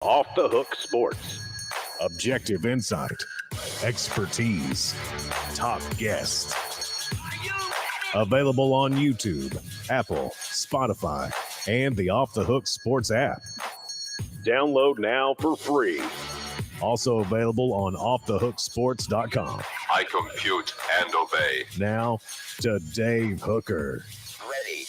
Off the Hook Sports. Objective insight, expertise, top guests. Available on YouTube, Apple, Spotify, and the Off the Hook Sports app. Download now for free. Also available on offthehooksports.com. I compute and obey. Now to Dave Hooker. Ready.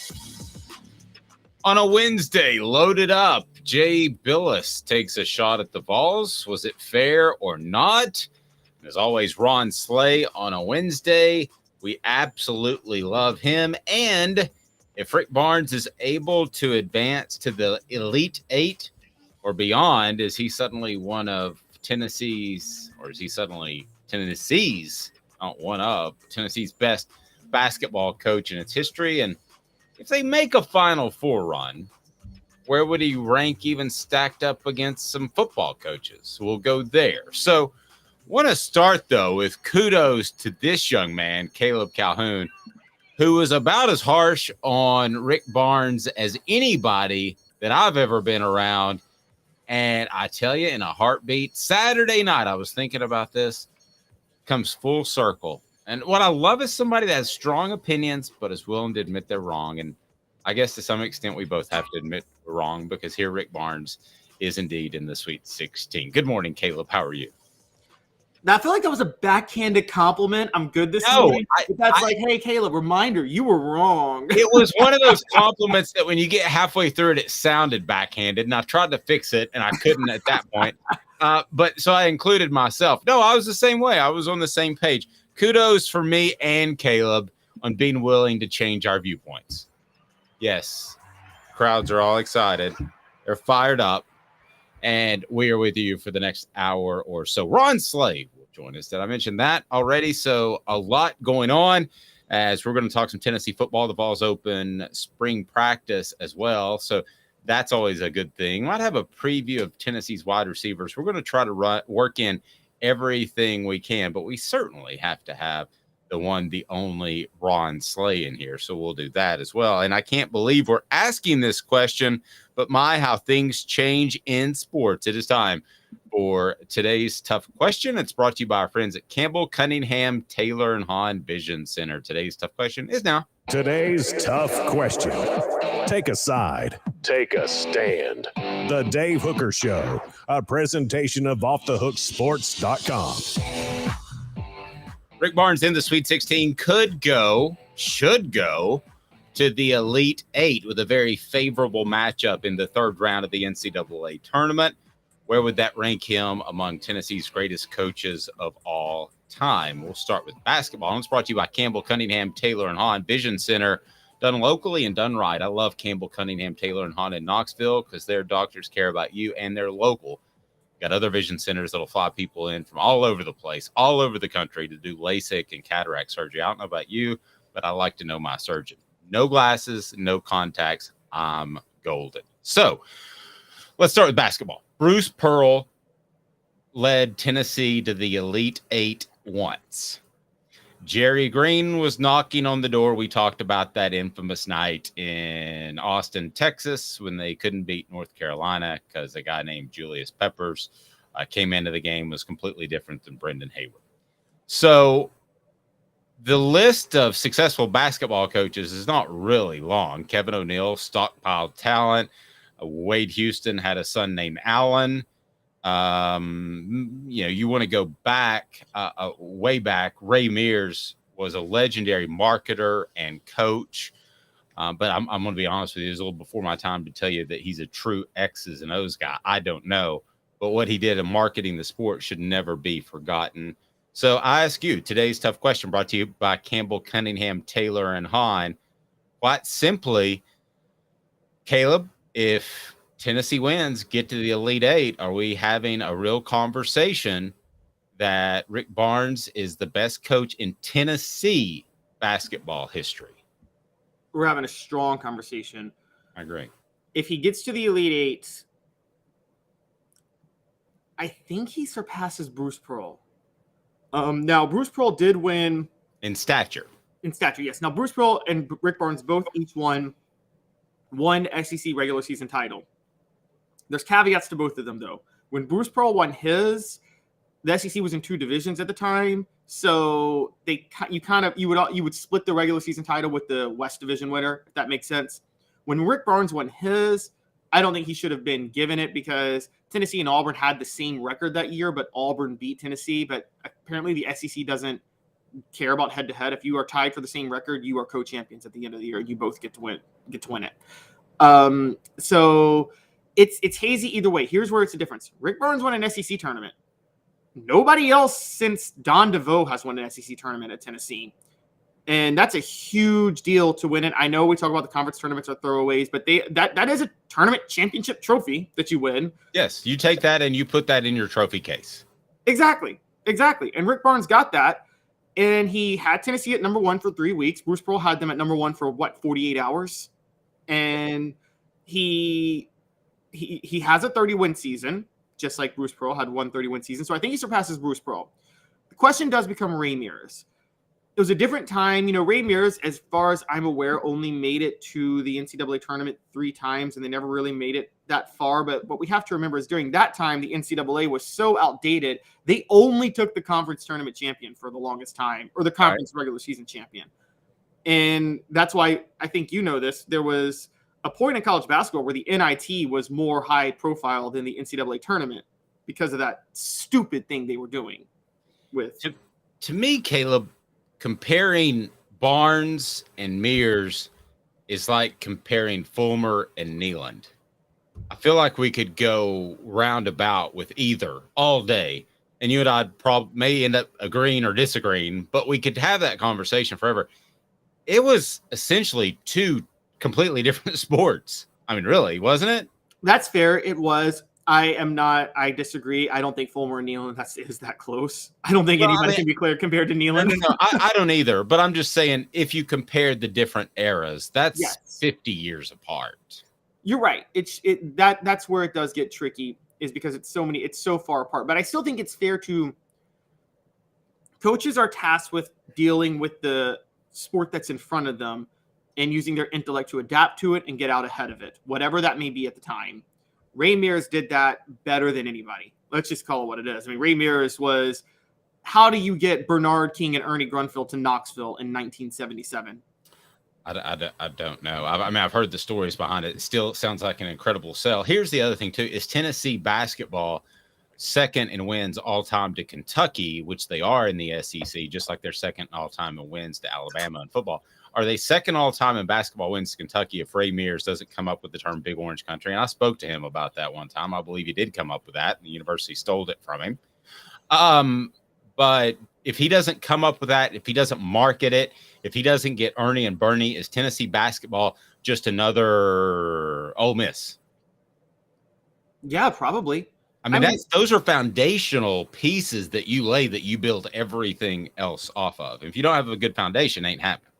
On a Wednesday, loaded up, Jay Billis takes a shot at the Vols. Was it fair or not? As always, Ron Slay on a Wednesday. We absolutely love him. And if Rick Barnes is able to advance to the Elite Eight or beyond, is he suddenly one of Tennessee's best basketball coach in its history? And if they make a Final Four run, where would he rank even stacked up against some football coaches? We'll go there. So want to start, though, with kudos to this young man, Caleb Calhoun, who was about as harsh on Rick Barnes as anybody that I've ever been around. And I tell you, in a heartbeat, Saturday night, I was thinking about this, comes full circle. And what I love is somebody that has strong opinions, but is willing to admit they're wrong. And I guess to some extent, we both have to admit we're wrong, because here Rick Barnes is indeed in the Sweet 16. Good morning, Caleb. How are you? Now, I feel like that was a backhanded compliment. I'm good this morning. That's like, hey, Caleb, reminder, you were wrong. It was one of those compliments that when you get halfway through it sounded backhanded, and I tried to fix it, and I couldn't at that point. But so I included myself. No, I was the same way. I was on the same page. Kudos for me and Caleb on being willing to change our viewpoints. Yes, crowds are all excited. They're fired up. And we are with you for the next hour or so. Ron Slay will join us. Did I mention that already? So a lot going on as we're going to talk some Tennessee football. The Vols open spring practice as well. So that's always a good thing. Might have a preview of Tennessee's wide receivers. We're going to try to work in everything we can, but we certainly have to have the one, the only Ron Slay in here. So we'll do that as well. And I can't believe we're asking this question, but how things change in sports. It is time for today's tough question. It's brought to you by our friends at Campbell, Cunningham, Taylor, and Hahn Vision Center. Today's tough question is now. Today's tough question. Take a side. Take a stand. The Dave Hooker Show, a presentation of offthehooksports.com. Rick Barnes in the Sweet 16 should go to the Elite Eight with a very favorable matchup in the third round of the NCAA tournament. Where would that rank him among Tennessee's greatest coaches of all time? We'll start with basketball. It's brought to you by Campbell, Cunningham, Taylor, and Hahn Vision Center. Done locally and done right. I love Campbell, Cunningham, Taylor, and Hahn in Knoxville because their doctors care about you and they're local. Got other vision centers that'll fly people in from all over the place, all over the country to do LASIK and cataract surgery. I don't know about you, but I like to know my surgeon. No glasses, no contacts. I'm golden. So let's start with basketball. Bruce Pearl led Tennessee to the Elite Eight once. Jerry Green was knocking on the door. We talked about that infamous night in Austin, Texas, when they couldn't beat North Carolina because a guy named Julius Peppers came into the game, was completely different than Brendan Hayward. So the list of successful basketball coaches is not really long. Kevin O'Neal stockpiled talent. Wade Houston had a son named Allen. You want to go back, way back. Ray Mears was a legendary marketer and coach. But I'm going to be honest with you, it's a little before my time to tell you that he's a true X's and O's guy. I don't know. But what he did in marketing the sport should never be forgotten. So I ask you, today's tough question brought to you by Campbell, Cunningham, Taylor, and Hahn. Quite simply, Caleb, if Tennessee wins, get to the Elite Eight, are we having a real conversation that Rick Barnes is the best coach in Tennessee basketball history? We're having a strong conversation. I agree. If he gets to the Elite Eight, I think he surpasses Bruce Pearl. Now, Bruce Pearl did win. In stature, yes. Now, Bruce Pearl and Rick Barnes both each won one SEC regular season title. There's caveats to both of them, though. When Bruce Pearl won his, the SEC was in 2 divisions at the time, so you would split the regular season title with the West Division winner, if that makes sense. When Rick Barnes won his, I don't think he should have been given it because Tennessee and Auburn had the same record that year, but Auburn beat Tennessee. But apparently the SEC doesn't care about head-to-head. If you are tied for the same record, you are co-champions at the end of the year. You both get to win it. So it's hazy either way. Here's where it's a difference. Rick Barnes won an SEC tournament. Nobody else since Don DeVoe has won an SEC tournament at Tennessee. And that's a huge deal to win it. I know we talk about the conference tournaments are throwaways, but that is a tournament championship trophy that you win. Yes, you take that and you put that in your trophy case. Exactly. And Rick Barnes got that, and he had Tennessee at number 1 for 3 weeks. Bruce Pearl had them at number 1 for 48 hours, and he has a 30-win season, just like Bruce Pearl had one 30-win season. So I think he surpasses Bruce Pearl. The question does become Ray Mears. It was a different time. Ray Mears, as far as I'm aware, only made it to the NCAA tournament 3 times, and they never really made it that far. But what we have to remember is during that time, the NCAA was so outdated, they only took the conference tournament champion for the longest time, or the conference regular season champion. And that's why I think this. There was a point in college basketball where the NIT was more high profile than the NCAA tournament because of that stupid thing they were doing with. To me, Caleb, comparing Barnes and Mears is like comparing Fulmer and Neyland. I feel like we could go roundabout with either all day, and you and I may end up agreeing or disagreeing, but we could have that conversation forever. It was essentially 2 completely different sports. I mean, really, wasn't it? That's fair. It was. I disagree. I don't think Fulmer and Neyland is that close. I don't think anybody can be clear compared to Neyland. No, I don't either. But I'm just saying, if you compared the different eras, that's 50 years apart. You're right. That's where it does get tricky, is because it's so far apart. But I still think it's fair to coaches are tasked with dealing with the sport that's in front of them and using their intellect to adapt to it and get out ahead of it, whatever that may be at the time. Ray Mears did that better than anybody. Let's just call it what it is. I mean, Ray Mears was, how do you get Bernard King and Ernie Grunfeld to Knoxville in 1977? I don't know. I've heard the stories behind it. It still sounds like an incredible sell. Here's the other thing, too, is Tennessee basketball second in wins all-time to Kentucky, which they are in the SEC, just like they're second all-time in wins to Alabama in football. Are they second all-time in basketball wins to Kentucky if Ray Mears doesn't come up with the term Big Orange Country? And I spoke to him about that one time. I believe he did come up with that, and the university stole it from him. But if he doesn't come up with that, if he doesn't market it, if he doesn't get Ernie and Bernie, is Tennessee basketball just another Ole Miss? Yeah, probably. I mean, those are foundational pieces that you lay, that you build everything else off of. If you don't have a good foundation, it ain't happening.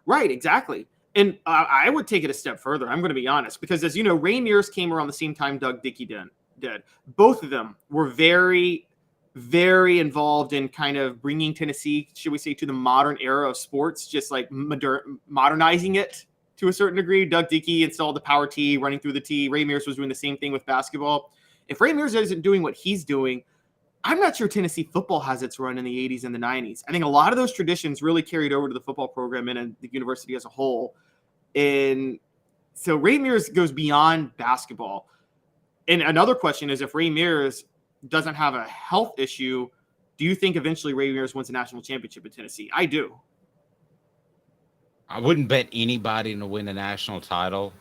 Right, exactly. And I would take it a step further. I'm going to be honest, because as you know, Ray Mears came around the same time Doug Dickey did. Both of them were very, very involved in kind of bringing Tennessee, should we say, to the modern era of sports, just like modernizing it to a certain degree. Doug Dickey installed the power tee, running through the tee. Ray Mears was doing the same thing with basketball. If Ray Mears isn't doing what he's doing, I'm not sure Tennessee football has its run in the 80s and the 90s. I think a lot of those traditions really carried over to the football program and the university as a whole. And so Ray Mears goes beyond basketball. And another question is, if Ray Mears doesn't have a health issue, do you think eventually Ray Mears wins a national championship in Tennessee? I do. I wouldn't bet anybody to win a national title,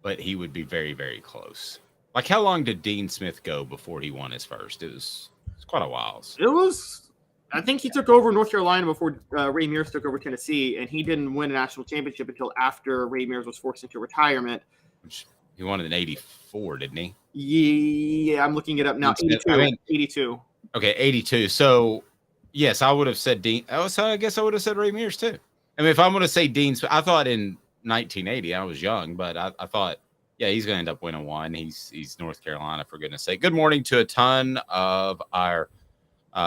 but he would be very, very close. Like, how long did Dean Smith go before he won his first? It was quite a while. I think he took over North Carolina before Ray Mears took over Tennessee, and he didn't win a national championship until after Ray Mears was forced into retirement. He won it in 84, didn't he? Yeah, I'm looking it up now. 82. Okay, 82. So, yes, I would have said Dean. So I guess I would have said Ray Mears, too. I mean, if I'm going to say Dean Smith, I thought in 1980, I was young, but I thought, yeah, he's going to end up winning one. He's North Carolina, for goodness sake. Good morning to a ton of our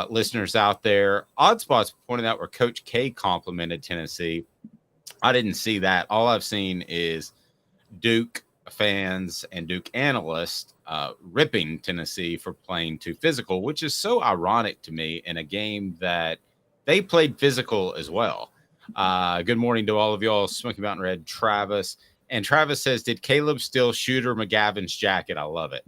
listeners out there. Oddspots pointed out where Coach K complimented Tennessee. I didn't see that. All I've seen is Duke fans and Duke analysts ripping Tennessee for playing too physical, which is so ironic to me in a game that they played physical as well. Good morning to all of y'all. Smoky Mountain Red, Travis. And Travis says, did Caleb steal Shooter McGavin's jacket? I love it.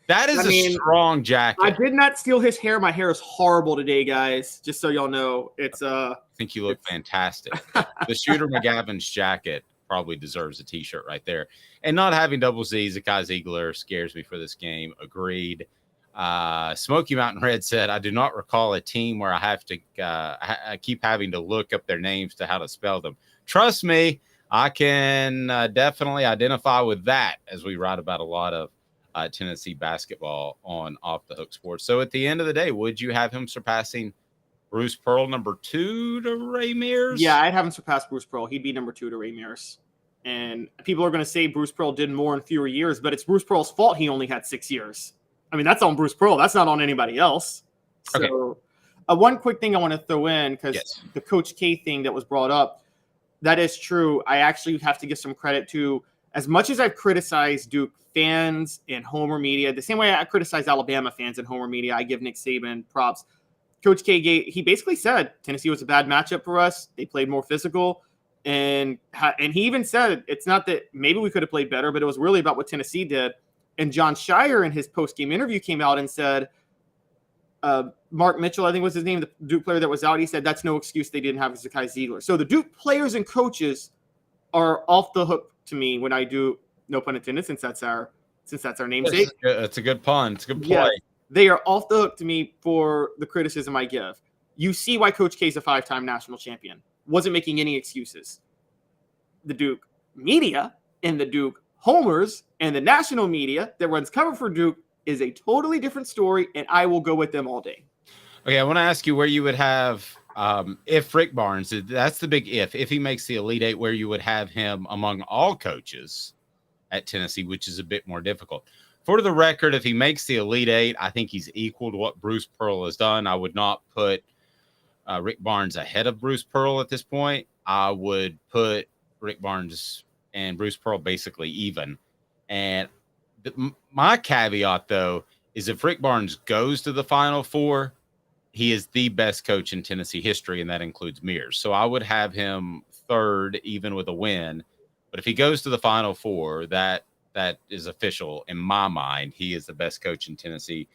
That is a strong jacket. I did not steal his hair. My hair is horrible today, guys. Just so y'all know. I think you look fantastic. The Shooter McGavin's jacket probably deserves a t-shirt right there. And not having double Z, Zakai Ziegler scares me for this game. Agreed. Smoky Mountain Red said, I do not recall a team where I have to I keep having to look up their names to how to spell them. Trust me, I can definitely identify with that as we write about a lot of Tennessee basketball on Off the Hook Sports. So at the end of the day, would you have him surpassing Bruce Pearl number 2 to Ray Mears? Yeah, I'd have him surpass Bruce Pearl. He'd be number 2 to Ray Mears. And people are going to say Bruce Pearl did more in fewer years, but it's Bruce Pearl's fault he only had 6 years. I mean, that's on Bruce Pearl. That's not on anybody else. So Okay. One quick thing I want to throw in, because the Coach K thing that was brought up, that is true. I actually have to give some credit to, as much as I've criticized Duke fans and Homer media, the same way I criticize Alabama fans and Homer media, I give Nick Saban props. Coach K, he basically said Tennessee was a bad matchup for us. They played more physical. And he even said it's not that maybe we could have played better, but it was really about what Tennessee did. And John Shire in his post-game interview came out and said, Mark Mitchell, I think was his name, the Duke player that was out, he said that's no excuse they didn't have Zakai Ziegler. So the Duke players and coaches are off the hook to me when I do, no pun intended, since that's our namesake. That's a good pun. It's a good play. Yeah, they are off the hook to me for the criticism I give. You see why Coach K is a 5-time national champion. Wasn't making any excuses. The Duke media and the Duke homers and the national media that runs cover for Duke is a totally different story, and I will go with them all day. Okay, I want to ask you where you would have, if Rick Barnes, that's the big if he makes the Elite Eight, where you would have him among all coaches at Tennessee, which is a bit more difficult. For the record, if he makes the Elite Eight, I think he's equal to what Bruce Pearl has done. I would not put Rick Barnes ahead of Bruce Pearl at this point. I would put Rick Barnes and Bruce Pearl basically even. And my caveat, though, is if Rick Barnes goes to the Final Four, he is the best coach in Tennessee history, and that includes Mears. So I would have him third, even with a win. But if he goes to the Final Four, that is official in my mind. He is the best coach in Tennessee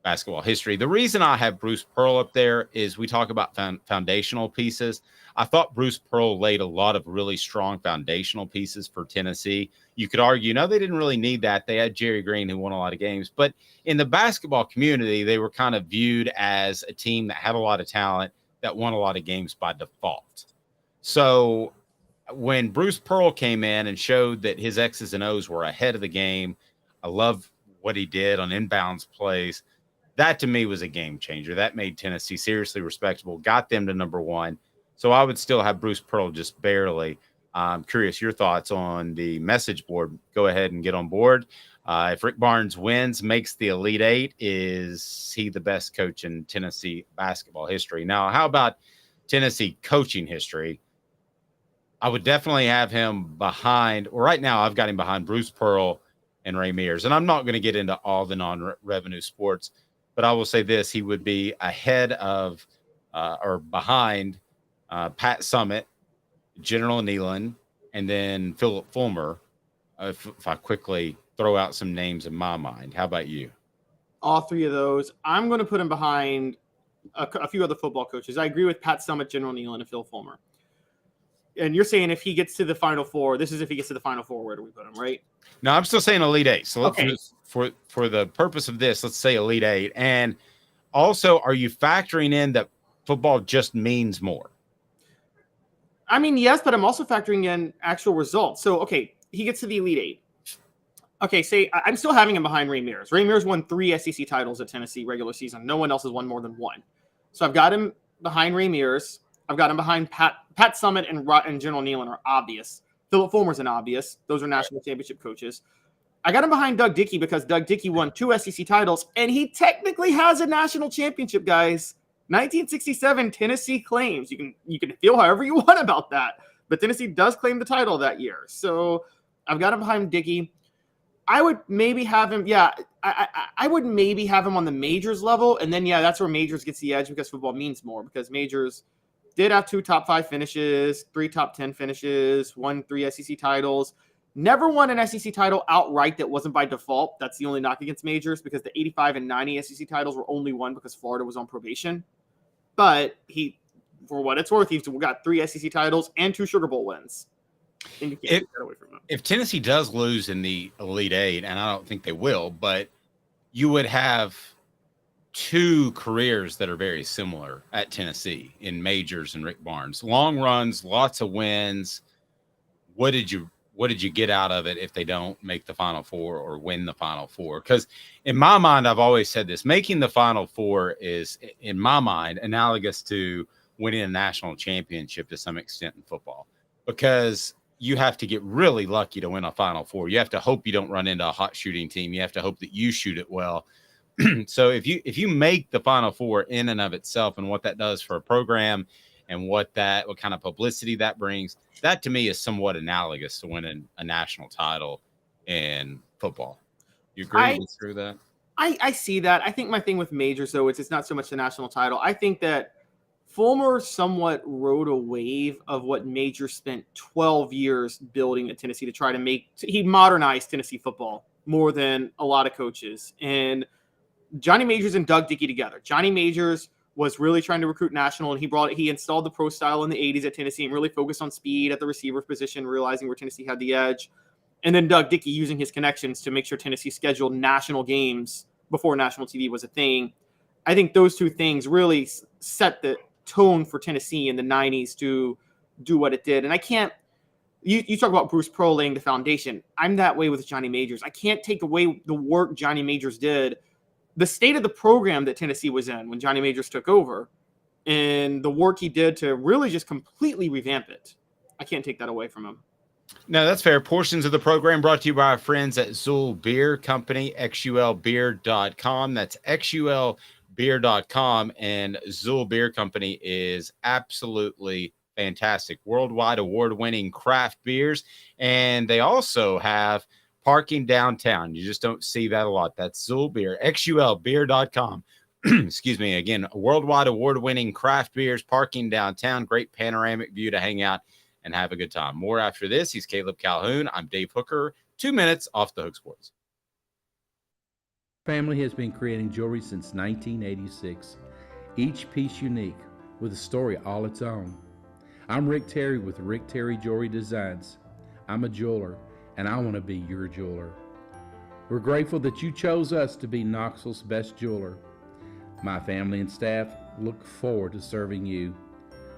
basketball history. The reason I have Bruce Pearl up there is we talk about foundational pieces. I thought Bruce Pearl laid a lot of really strong foundational pieces for Tennessee. You could argue, no, they didn't really need that. They had Jerry Green, who won a lot of games. But in the basketball community, they were kind of viewed as a team that had a lot of talent, that won a lot of games by default. So when Bruce Pearl came in and showed that his X's and O's were ahead of the game, I love what he did on inbounds plays. That, to me, was a game changer. That made Tennessee seriously respectable, got them to number 1. So I would still have Bruce Pearl just barely. I'm curious your thoughts on the message board. Go ahead and get on board. If Rick Barnes wins, makes the Elite Eight, is he the best coach in Tennessee basketball history? Now, how about Tennessee coaching history? I would definitely have him behind, or right now I've got him behind Bruce Pearl and Ray Mears. And I'm not going to get into all the non-revenue sports, but I will say this, he would be ahead of or behind Pat Summitt, General Neyland, and then Philip Fulmer, if I quickly throw out some names in my mind. How about you? All three of those. I'm going to put him behind a few other football coaches. I agree with Pat Summitt, General Neyland, and Phil Fulmer. And you're saying if he gets to the Final Four, this is if he gets to the Final Four, where do we put him, right? No, I'm still saying Elite Eight. So Okay. for the purpose of this, let's say Elite Eight. And also, are you factoring in that football just means more? I mean, yes, but I'm also factoring in actual results. So, okay, he gets to the Elite Eight. Okay, say I'm still having him behind Ray Mears. Ray Mears won 3 SEC titles at Tennessee regular season. No one else has won more than 1. So I've got him behind Ray Mears. I've got him behind Pat Summitt and General Neyland are obvious. Philip Fulmer's an obvious. Those are national championship coaches. I got him behind Doug Dickey because Doug Dickey won 2 SEC titles, and he technically has a national championship, guys. 1967 Tennessee claims. You can feel however you want about that, but Tennessee does claim the title that year. So I've got him behind Dickey. I would maybe have him. Yeah, I would maybe have him on the majors level, and then that's where majors gets the edge because football means more. Because majors did have 2 top 5 finishes, 3 top 10 finishes, won 3 SEC titles. Never won an SEC title outright that wasn't by default. That's the only knock against majors because the 85 and 90 SEC titles were only won because Florida was on probation. But he, for what it's worth, he's got 3 SEC titles and 2 Sugar Bowl wins. And you can't take that away from him. If Tennessee does lose in the Elite Eight, and I don't think they will, but you would have 2 careers that are very similar at Tennessee in majors and Rick Barnes. Long runs, lots of wins. What did you get out of it if they don't make the Final Four or win the Final Four? Because in my mind, I've always said this, making the Final Four is, in my mind, analogous to winning a national championship to some extent in football, because you have to get really lucky to win a Final Four. You have to hope you don't run into a hot shooting team. You have to hope that you shoot it well. So if you make the Final Four in and of itself and what that does for a program and what kind of publicity that brings, that to me is somewhat analogous to winning a national title in football. You agree with that? I see that. I think my thing with majors, though, is it's not so much the national title. I think that Fulmer somewhat rode a wave of what Majors spent 12 years building at Tennessee to try to he modernized Tennessee football more than a lot of coaches. And Johnny Majors and Doug Dickey together. Johnny Majors was really trying to recruit national, and he installed the pro style in the 80s at Tennessee and really focused on speed at the receiver position, realizing where Tennessee had the edge. And then Doug Dickey using his connections to make sure Tennessee scheduled national games before national TV was a thing. I think those 2 things really set the tone for Tennessee in the 90s to do what it did. And I can't, you talk about Bruce Pearl laying the foundation. I'm that way with Johnny Majors. I can't take away the work Johnny Majors did, the state of the program that Tennessee was in when Johnny Majors took over, and the work he did to really just completely revamp it. I can't take that away from him. No, that's fair. Portions of the program brought to you by our friends at Zool Beer Company, xulbeer.com. That's xulbeer.com, and Zool Beer Company is absolutely fantastic. Worldwide award-winning craft beers, and they also have parking downtown. You just don't see that a lot. That's Zool Beer, xulbeer.com. Excuse me. Again, worldwide award-winning craft beers, parking downtown, great panoramic view to hang out and have a good time. More after this. He's Caleb Calhoun. I'm Dave Hooker. 2 minutes off the Hook Sports. Family has been creating jewelry since 1986, each piece unique with a story all its own. I'm Rick Terry with Rick Terry Jewelry Designs. I'm a jeweler, and I want to be your jeweler. We're grateful that you chose us to be Knoxville's best jeweler. My family and staff look forward to serving you.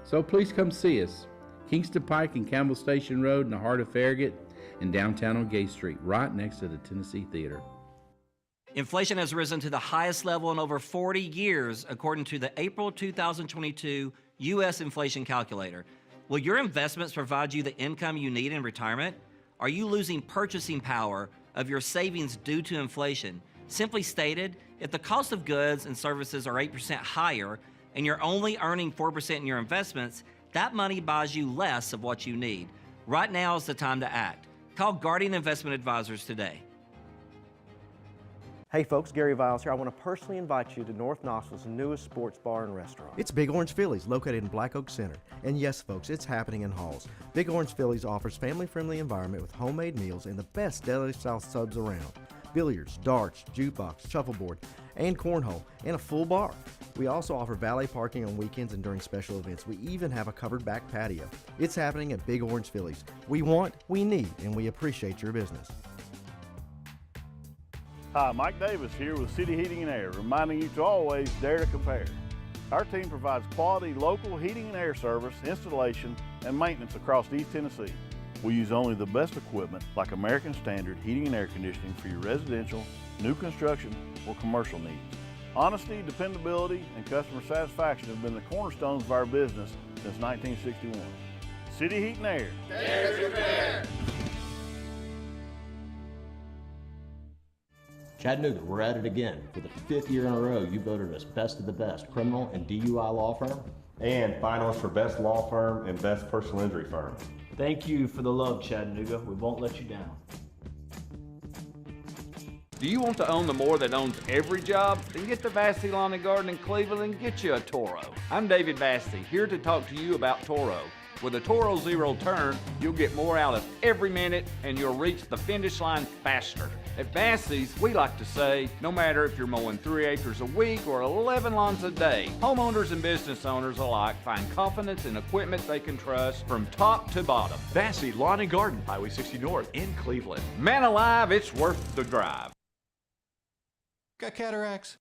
So please come see us. Kingston Pike and Campbell Station Road in the heart of Farragut, and downtown on Gay Street, right next to the Tennessee Theater. Inflation has risen to the highest level in over 40 years, according to the April 2022 U.S. Inflation Calculator. Will your investments provide you the income you need in retirement? Are you losing purchasing power of your savings due to inflation? Simply stated, if the cost of goods and services are 8% higher and you're only earning 4% in your investments, that money buys you less of what you need. Right now is the time to act. Call Guardian Investment Advisors today. Hey folks, Gary Viles here. I want to personally invite you to North Knoxville's newest sports bar and restaurant. It's Big Orange Phillies, located in Black Oak Center. And yes folks, it's happening in Halls. Big Orange Phillies offers family-friendly environment with homemade meals and the best deli-style subs around. Billiards, darts, jukebox, shuffleboard, and cornhole, and a full bar. We also offer valet parking on weekends and during special events. We even have a covered back patio. It's happening at Big Orange Phillies. We want, we need, and we appreciate your business. Hi, Mike Davis here with City Heating and Air, reminding you to always dare to compare. Our team provides quality local heating and air service, installation, and maintenance across East Tennessee. We use only the best equipment like American Standard Heating and Air Conditioning for your residential, new construction, or commercial needs. Honesty, dependability, and customer satisfaction have been the cornerstones of our business since 1961. City Heat and Air. Dare to compare. Chattanooga, we're at it again. For the 5th year in a row, you voted us best of the best criminal and DUI law firm. And finalist for best law firm and best personal injury firm. Thank you for the love, Chattanooga. We won't let you down. Do you want to own the more that owns every job? Then get to Vassy Lawn and Garden in Cleveland and get you a Toro. I'm David Vassy, here to talk to you about Toro. With a Toro Zero Turn, you'll get more out of every minute and you'll reach the finish line faster. At Vassy's, we like to say, no matter if you're mowing 3 acres a week or 11 lawns a day, homeowners and business owners alike find confidence in equipment they can trust from top to bottom. Vassy Lawn and Garden, Highway 60 North in Cleveland. Man alive, it's worth the drive. Got cataracts?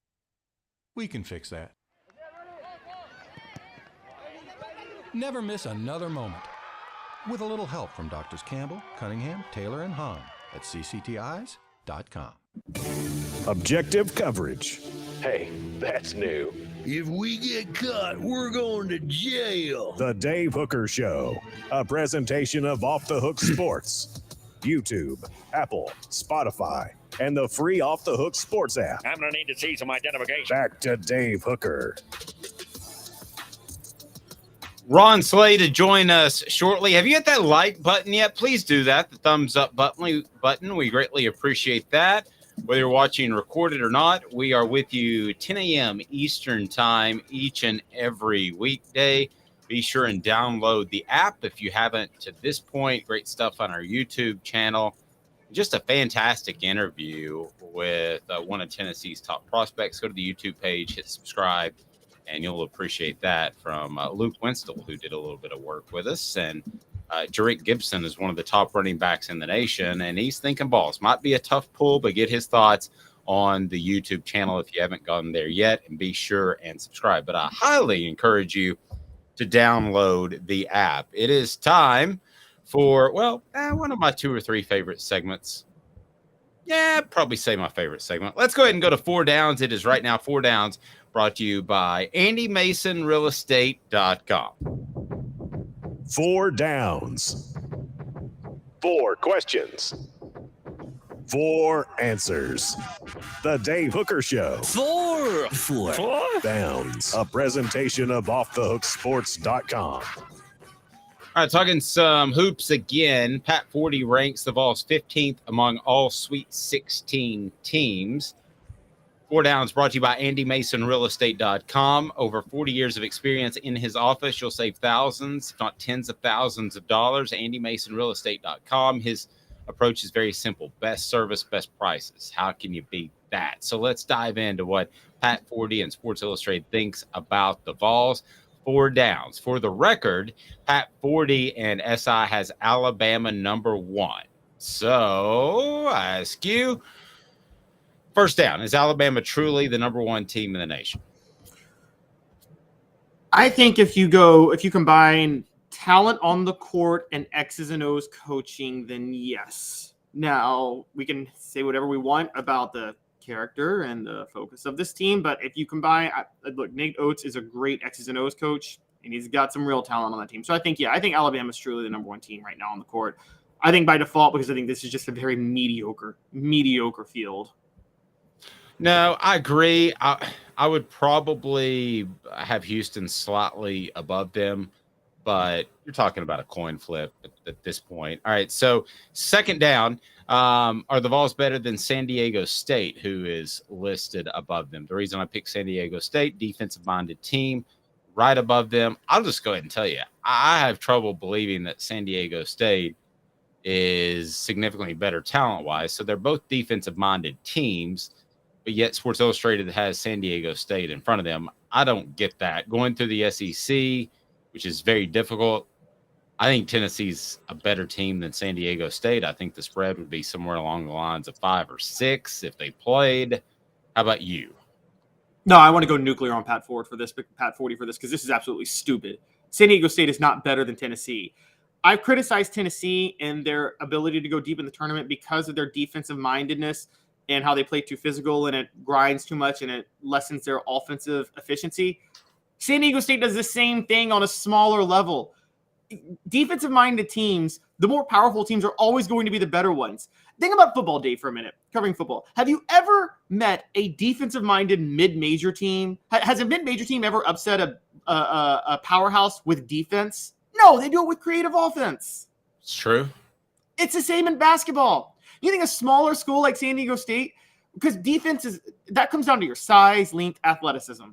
We can fix that. Never miss another moment. With a little help from Doctors Campbell, Cunningham, Taylor, and Hahn at cctis.com. Objective coverage. Hey, that's new. If we get caught, we're going to jail. The Dave Hooker Show, a presentation of Off the Hook Sports. YouTube, Apple, Spotify, and the free Off the Hook Sports app. I'm going to need to see some identification. Back to Dave Hooker. Ron Slay to join us shortly. Have you hit that like button yet? Please do that. The thumbs up button. We greatly appreciate that. Whether you're watching recorded or not, we are with you 10 a.m. Eastern time each and every weekday. Be sure and download the app if you haven't to this point. Great stuff on our YouTube channel. Just a fantastic interview with one of Tennessee's top prospects. Go to the YouTube page, hit subscribe, and you'll appreciate that from Luke Winstel, who did a little bit of work with us. And Jarek Gibson is one of the top running backs in the nation, and he's thinking balls. Might be a tough pull, but get his thoughts on the YouTube channel if you haven't gone there yet, and be sure and subscribe. But I highly encourage you to download the app. It is time for, one of my 2 or 3 favorite segments. Yeah, I'd probably say my favorite segment. Let's go ahead and go to 4 Downs. It is right now 4 Downs, brought to you by AndyMasonRealEstate.com. 4 Downs. 4 questions. 4 answers. The Dave Hooker Show. 4 Downs. A presentation of OffTheHookSports.com. All right, talking some hoops again. Pat Forty ranks the Vols 15th among all Sweet 16 teams. 4 Downs brought to you by AndyMasonRealEstate.com. Over 40 years of experience in his office. You'll save thousands, if not tens of thousands of dollars. AndyMasonRealEstate.com. His approach is very simple. Best service, best prices. How can you beat that? So let's dive into what Pat Forty and Sports Illustrated thinks about the Vols. 4 Downs. For the record, Pat Forty and SI has Alabama number 1. So I ask you, first down, is Alabama truly the number 1 team in the nation? I think if you combine talent on the court and X's and O's coaching, then yes. Now, we can say whatever we want about the character and the focus of this team, but if you combine, look, Nate Oates is a great X's and O's coach, and he's got some real talent on that team. So I think Alabama is truly the number 1 team right now on the court. I think by default, because I think this is just a very mediocre field. No, I agree. I would probably have Houston slightly above them, but you're talking about a coin flip at this point. All right, so second down, are the Vols better than San Diego State, who is listed above them? The reason I picked San Diego State, defensive-minded team, right above them. I'll just go ahead and tell you, I have trouble believing that San Diego State is significantly better talent-wise. So they're both defensive-minded teams, but yet Sports Illustrated has San Diego State in front of them. I don't get that. Going through the SEC, which is very difficult, I think Tennessee's a better team than San Diego State. I think the spread would be somewhere along the lines of 5 or 6 if they played. How about you? No, I want to go nuclear on Pat Forty for this, because this is absolutely stupid. San Diego State is not better than Tennessee. I've criticized Tennessee and their ability to go deep in the tournament because of their defensive mindedness and how they play too physical and it grinds too much and it lessens their offensive efficiency. San Diego State does the same thing on a smaller level. Defensive-minded teams, the more powerful teams, are always going to be the better ones. Think about football, Dave, for a minute, covering football. Have you ever met a defensive-minded mid-major team? Has a mid-major team ever upset a powerhouse with defense? No, they do it with creative offense. It's true. It's the same in basketball. You think a smaller school like San Diego State because defense that comes down to your size, length, athleticism.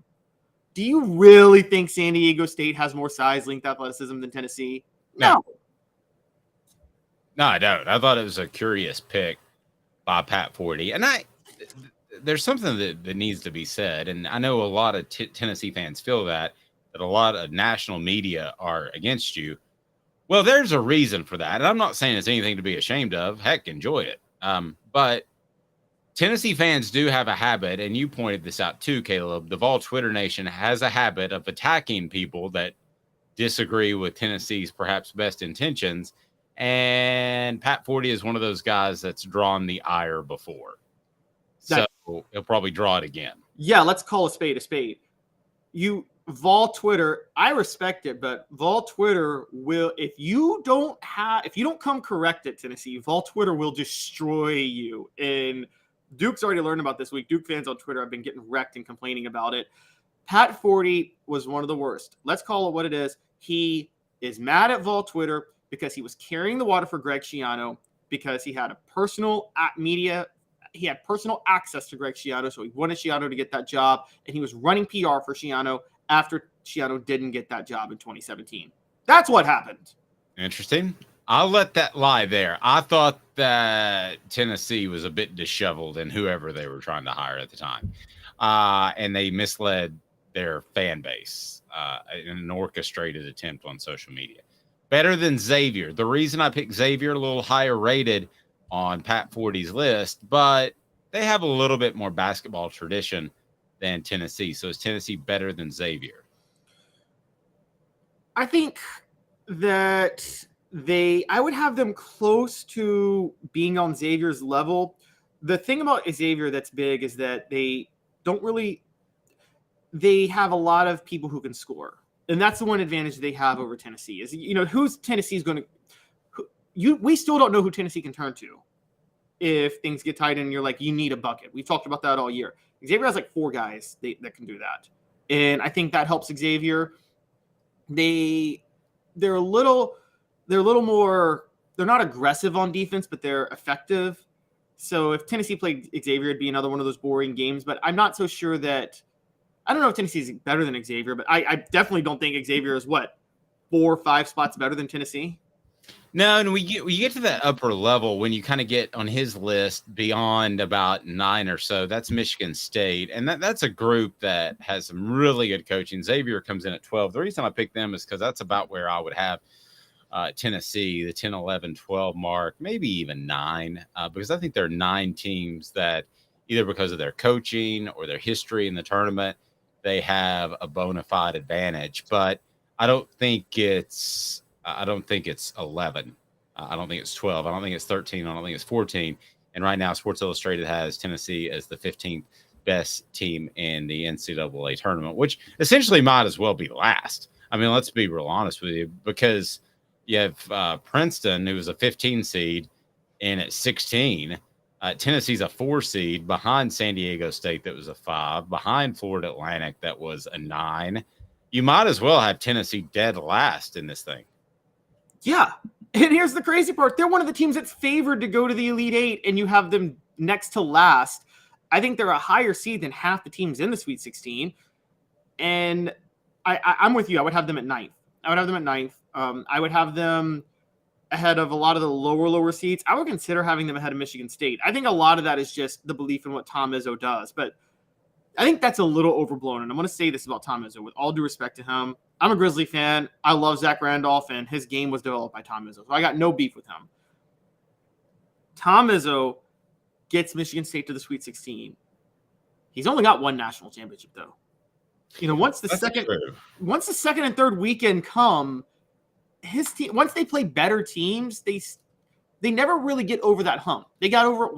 Do you really think San Diego State has more size, length, athleticism than Tennessee? No. No, I don't. I thought it was a curious pick by Pat Forty. And there's something that needs to be said. And I know a lot of Tennessee fans feel that a lot of national media are against you. Well, there's a reason for that. And I'm not saying it's anything to be ashamed of. Heck, enjoy it. But Tennessee fans do have a habit, and you pointed this out too, Caleb. The Vol Twitter Nation has a habit of attacking people that disagree with Tennessee's perhaps best intentions. And Pat Forty is one of those guys that's drawn the ire before. So he'll probably draw it again. Yeah, let's call a spade a spade. Vol Twitter, I respect it, but Vol Twitter will, if you don't come correct at Tennessee, Vol Twitter will destroy you. And Duke's already learned about this week. Duke fans on Twitter have been getting wrecked and complaining about it. Pat Forty was one of the worst. Let's call it what it is. He is mad at Vol Twitter because he was carrying the water for Greg Schiano because he had a personal he had personal access to Greg Schiano, so he wanted Schiano to get that job, and he was running PR for Schiano after Schiano didn't get that job in 2017. That's what happened. Interesting. I'll let that lie there. I thought that Tennessee was a bit disheveled in whoever they were trying to hire at the time. And they misled their fan base in an orchestrated attempt on social media. Better than Xavier. The reason I picked Xavier a little higher rated on Pat Forty's list, but they have a little bit more basketball tradition than Tennessee. So is Tennessee better than Xavier? I think that I would have them close to being on Xavier's level. The thing about Xavier that's big is that they have a lot of people who can score. And that's the one advantage they have over Tennessee is, who's Tennessee's going to, we still don't know who Tennessee can turn to if things get tight and you're like, you need a bucket. We've talked about that all year. Xavier has like 4 guys that can do that. And I think that helps Xavier. They're a little more, they're not aggressive on defense, but they're effective. So if Tennessee played Xavier, it'd be another one of those boring games, but I'm not so sure that, I don't know if Tennessee's better than Xavier, but I definitely don't think Xavier is 4 or 5 spots better than Tennessee. No, and we get to that upper level when you kind of get on his list beyond about 9 or so. That's Michigan State, and that's a group that has some really good coaching. Xavier comes in at 12. The reason I picked them is because that's about where I would have Tennessee, the 10, 11, 12 mark, maybe even 9, because I think there are 9 teams that either because of their coaching or their history in the tournament, they have a bona fide advantage. But I don't think it's 11. I don't think it's 12. I don't think it's 13. I don't think it's 14. And right now, Sports Illustrated has Tennessee as the 15th best team in the NCAA tournament, which essentially might as well be last. I mean, let's be real honest with you, because you have Princeton, who was a 15 seed, and at 16, Tennessee's a 4 seed behind San Diego State that was a 5, behind Florida Atlantic that was a 9. You might as well have Tennessee dead last in this thing. Yeah. And here's the crazy part. They're one of the teams that's favored to go to the Elite 8, and you have them next to last. I think they're a higher seed than half the teams in the Sweet 16. And I'm with you. I would have them at 9th. I would have them ahead of a lot of the lower seeds. I would consider having them ahead of Michigan State. I think a lot of that is just the belief in what Tom Izzo does. But I think that's a little overblown. And I'm going to say this about Tom Izzo with all due respect to him. I'm a Grizzly fan. I love Zach Randolph, and his game was developed by Tom Izzo. So I got no beef with him. Tom Izzo gets Michigan State to the Sweet 16. He's only got 1 national championship, though. Once the second and third weekend come, his team, once they play better teams, they never really get over that hump. They got over it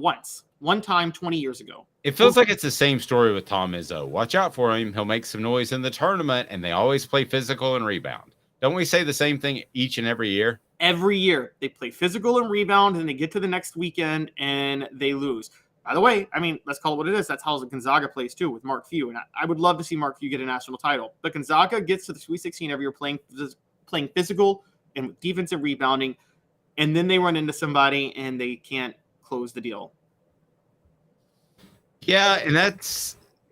one time 20 years ago. It feels like it's the same story with Tom Izzo. Watch out for him. He'll make some noise in the tournament, and they always play physical and rebound. Don't we say the same thing each and every year? Every year. They play physical and rebound, and they get to the next weekend, and they lose. By the way, I mean, let's call it what it is. That's how Gonzaga plays, too, with Mark Few. And I would love to see Mark Few get a national title. But Gonzaga gets to the Sweet 16 every year playing physical and with defensive rebounding, and then they run into somebody, and they can't close the deal. Yeah, and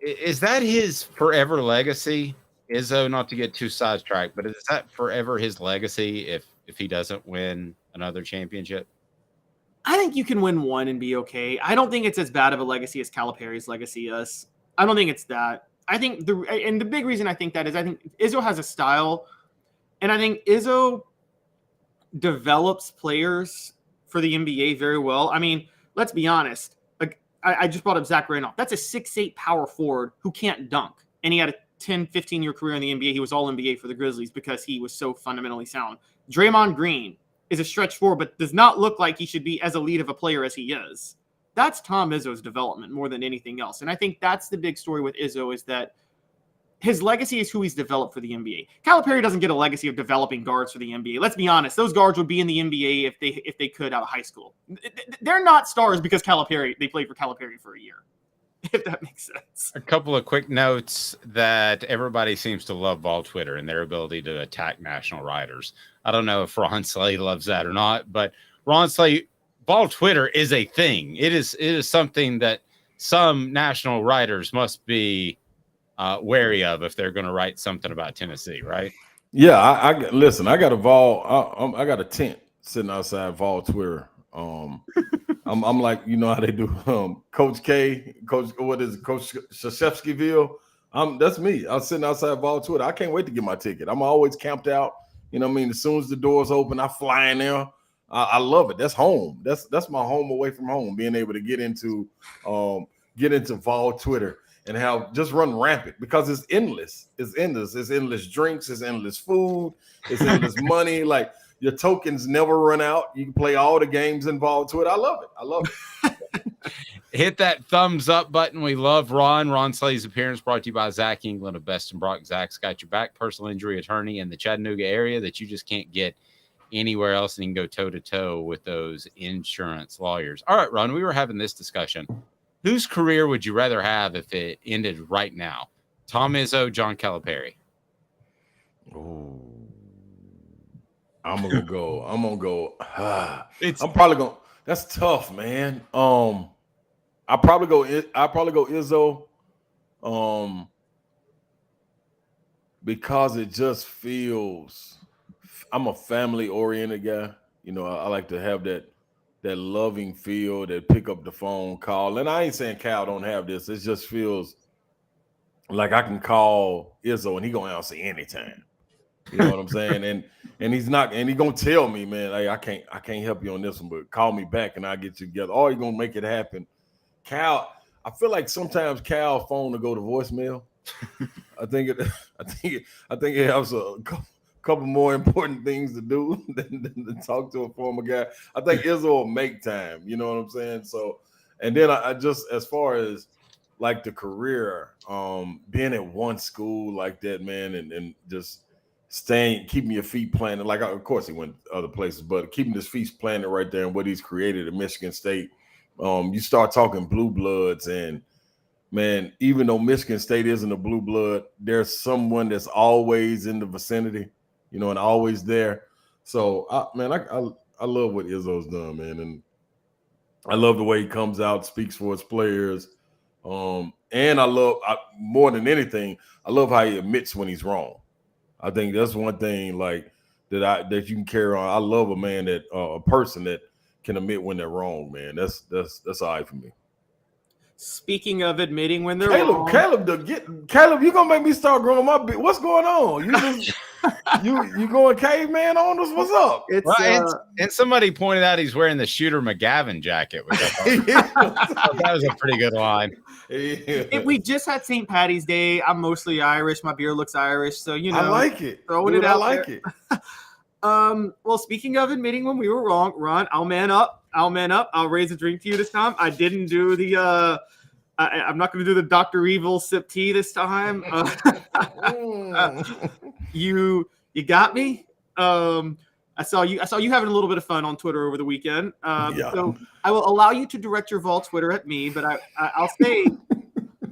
is that his forever legacy? Izzo, not to get too sidetracked, but is that forever his legacy if he doesn't win another championship? I think you can win one and be okay. I don't think it's as bad of a legacy as Calipari's legacy is. I don't think it's that. I think the big reason I think that is I think Izzo has a style, and I think Izzo develops players for the NBA very well. I mean, let's be honest. Like I just brought up Zach Randolph. That's a 6'8" power forward who can't dunk, and he had a 10, 15-year career in the NBA. He was all NBA for the Grizzlies because he was so fundamentally sound. Draymond Green is a stretch forward, but does not look like he should be as elite of a player as he is. That's Tom Izzo's development more than anything else. And I think that's the big story with Izzo is that his legacy is who he's developed for the NBA. Calipari doesn't get a legacy of developing guards for the NBA. Let's be honest. Those guards would be in the NBA if they could out of high school. They're not stars because they played for Calipari for a year. If that makes sense. A couple of quick notes that everybody seems to love Vol Twitter and their ability to attack national writers. I don't know if Ron Slay loves that or not, but Ron Slay, Vol Twitter is a thing. It is something that some national writers must be wary of if they're going to write something about Tennessee, right? Yeah, I listen. I got a Vol. I got a tent sitting outside Vol Twitter. I'm like, you know how they do Coach K, Coach Krzyzewskiville. That's me. I'm sitting outside Vol Twitter. I can't wait to get my ticket. I'm always camped out. You know what I mean? As soon as the doors open, I fly in there. I love it. That's home. That's my home away from home. Being able to get into Vol Twitter and have just run rampant because it's endless. It's endless. It's endless drinks. It's endless food. It's endless money. Like, your tokens never run out. You can play all the games involved to it. I love it. I love it. Hit that thumbs up button. We love Ron. Ron Slay's appearance brought to you by Zach England of Best and Brock. Zach's got your back, personal injury attorney in the Chattanooga area that you just can't get anywhere else, and you can go toe-to-toe with those insurance lawyers. All right, Ron, we were having this discussion. Whose career would you rather have if it ended right now? Tom Izzo, John Calipari? Oh. I'm gonna go. I'm probably gonna. That's tough, man. I probably go Izzo. Because it just feels. I'm a family oriented guy. You know, I like to have that loving feel, that pick up the phone call. And I ain't saying Cal don't have this. It just feels like I can call Izzo and he gonna answer anytime. You know what I'm saying? And he's not, and he gonna tell me, man, hey, I can't help you on this one, but call me back and I'll get you together. Or you're gonna make it happen. Cal, I feel like sometimes Cal's phone will go to voicemail. I think it has a couple more important things to do than talk to a former guy. I think Izzo will make time. You know what I'm saying? So, and then I just, as far as like the career, being at one school like that, man, and just keeping your feet planted. Like, of course, he went other places, but keeping his feet planted right there and what he's created at Michigan State. You start talking blue bloods, and man, even though Michigan State isn't a blue blood, there's someone that's always in the vicinity, you know, and always there. So, I love what Izzo's done, man, and I love the way he comes out, speaks for his players, and more than anything, I love how he admits when he's wrong. I think that's one thing like that you can carry on. I love a man that a person that can admit when they're wrong, man. That's all right for me. Speaking of admitting when they're wrong, Caleb, you gonna make me start growing my beard. What's going on? You going caveman on us? What's up? And somebody pointed out he's wearing the Shooter McGavin jacket. Which that was a pretty good line. If we just had St. Patty's Day, I'm mostly Irish. My beard looks Irish, so you know. I like it. Throwing Dude, it out I like there. it. Well, speaking of admitting when we were wrong, Ron, I'll man up. I'll raise a drink to you this time. I didn't do the I'm not going to do the Dr. Evil sip tea this time. You got me. I saw you having a little bit of fun on Twitter over the weekend. So I will allow you to direct your Vol Twitter at me, but I'll say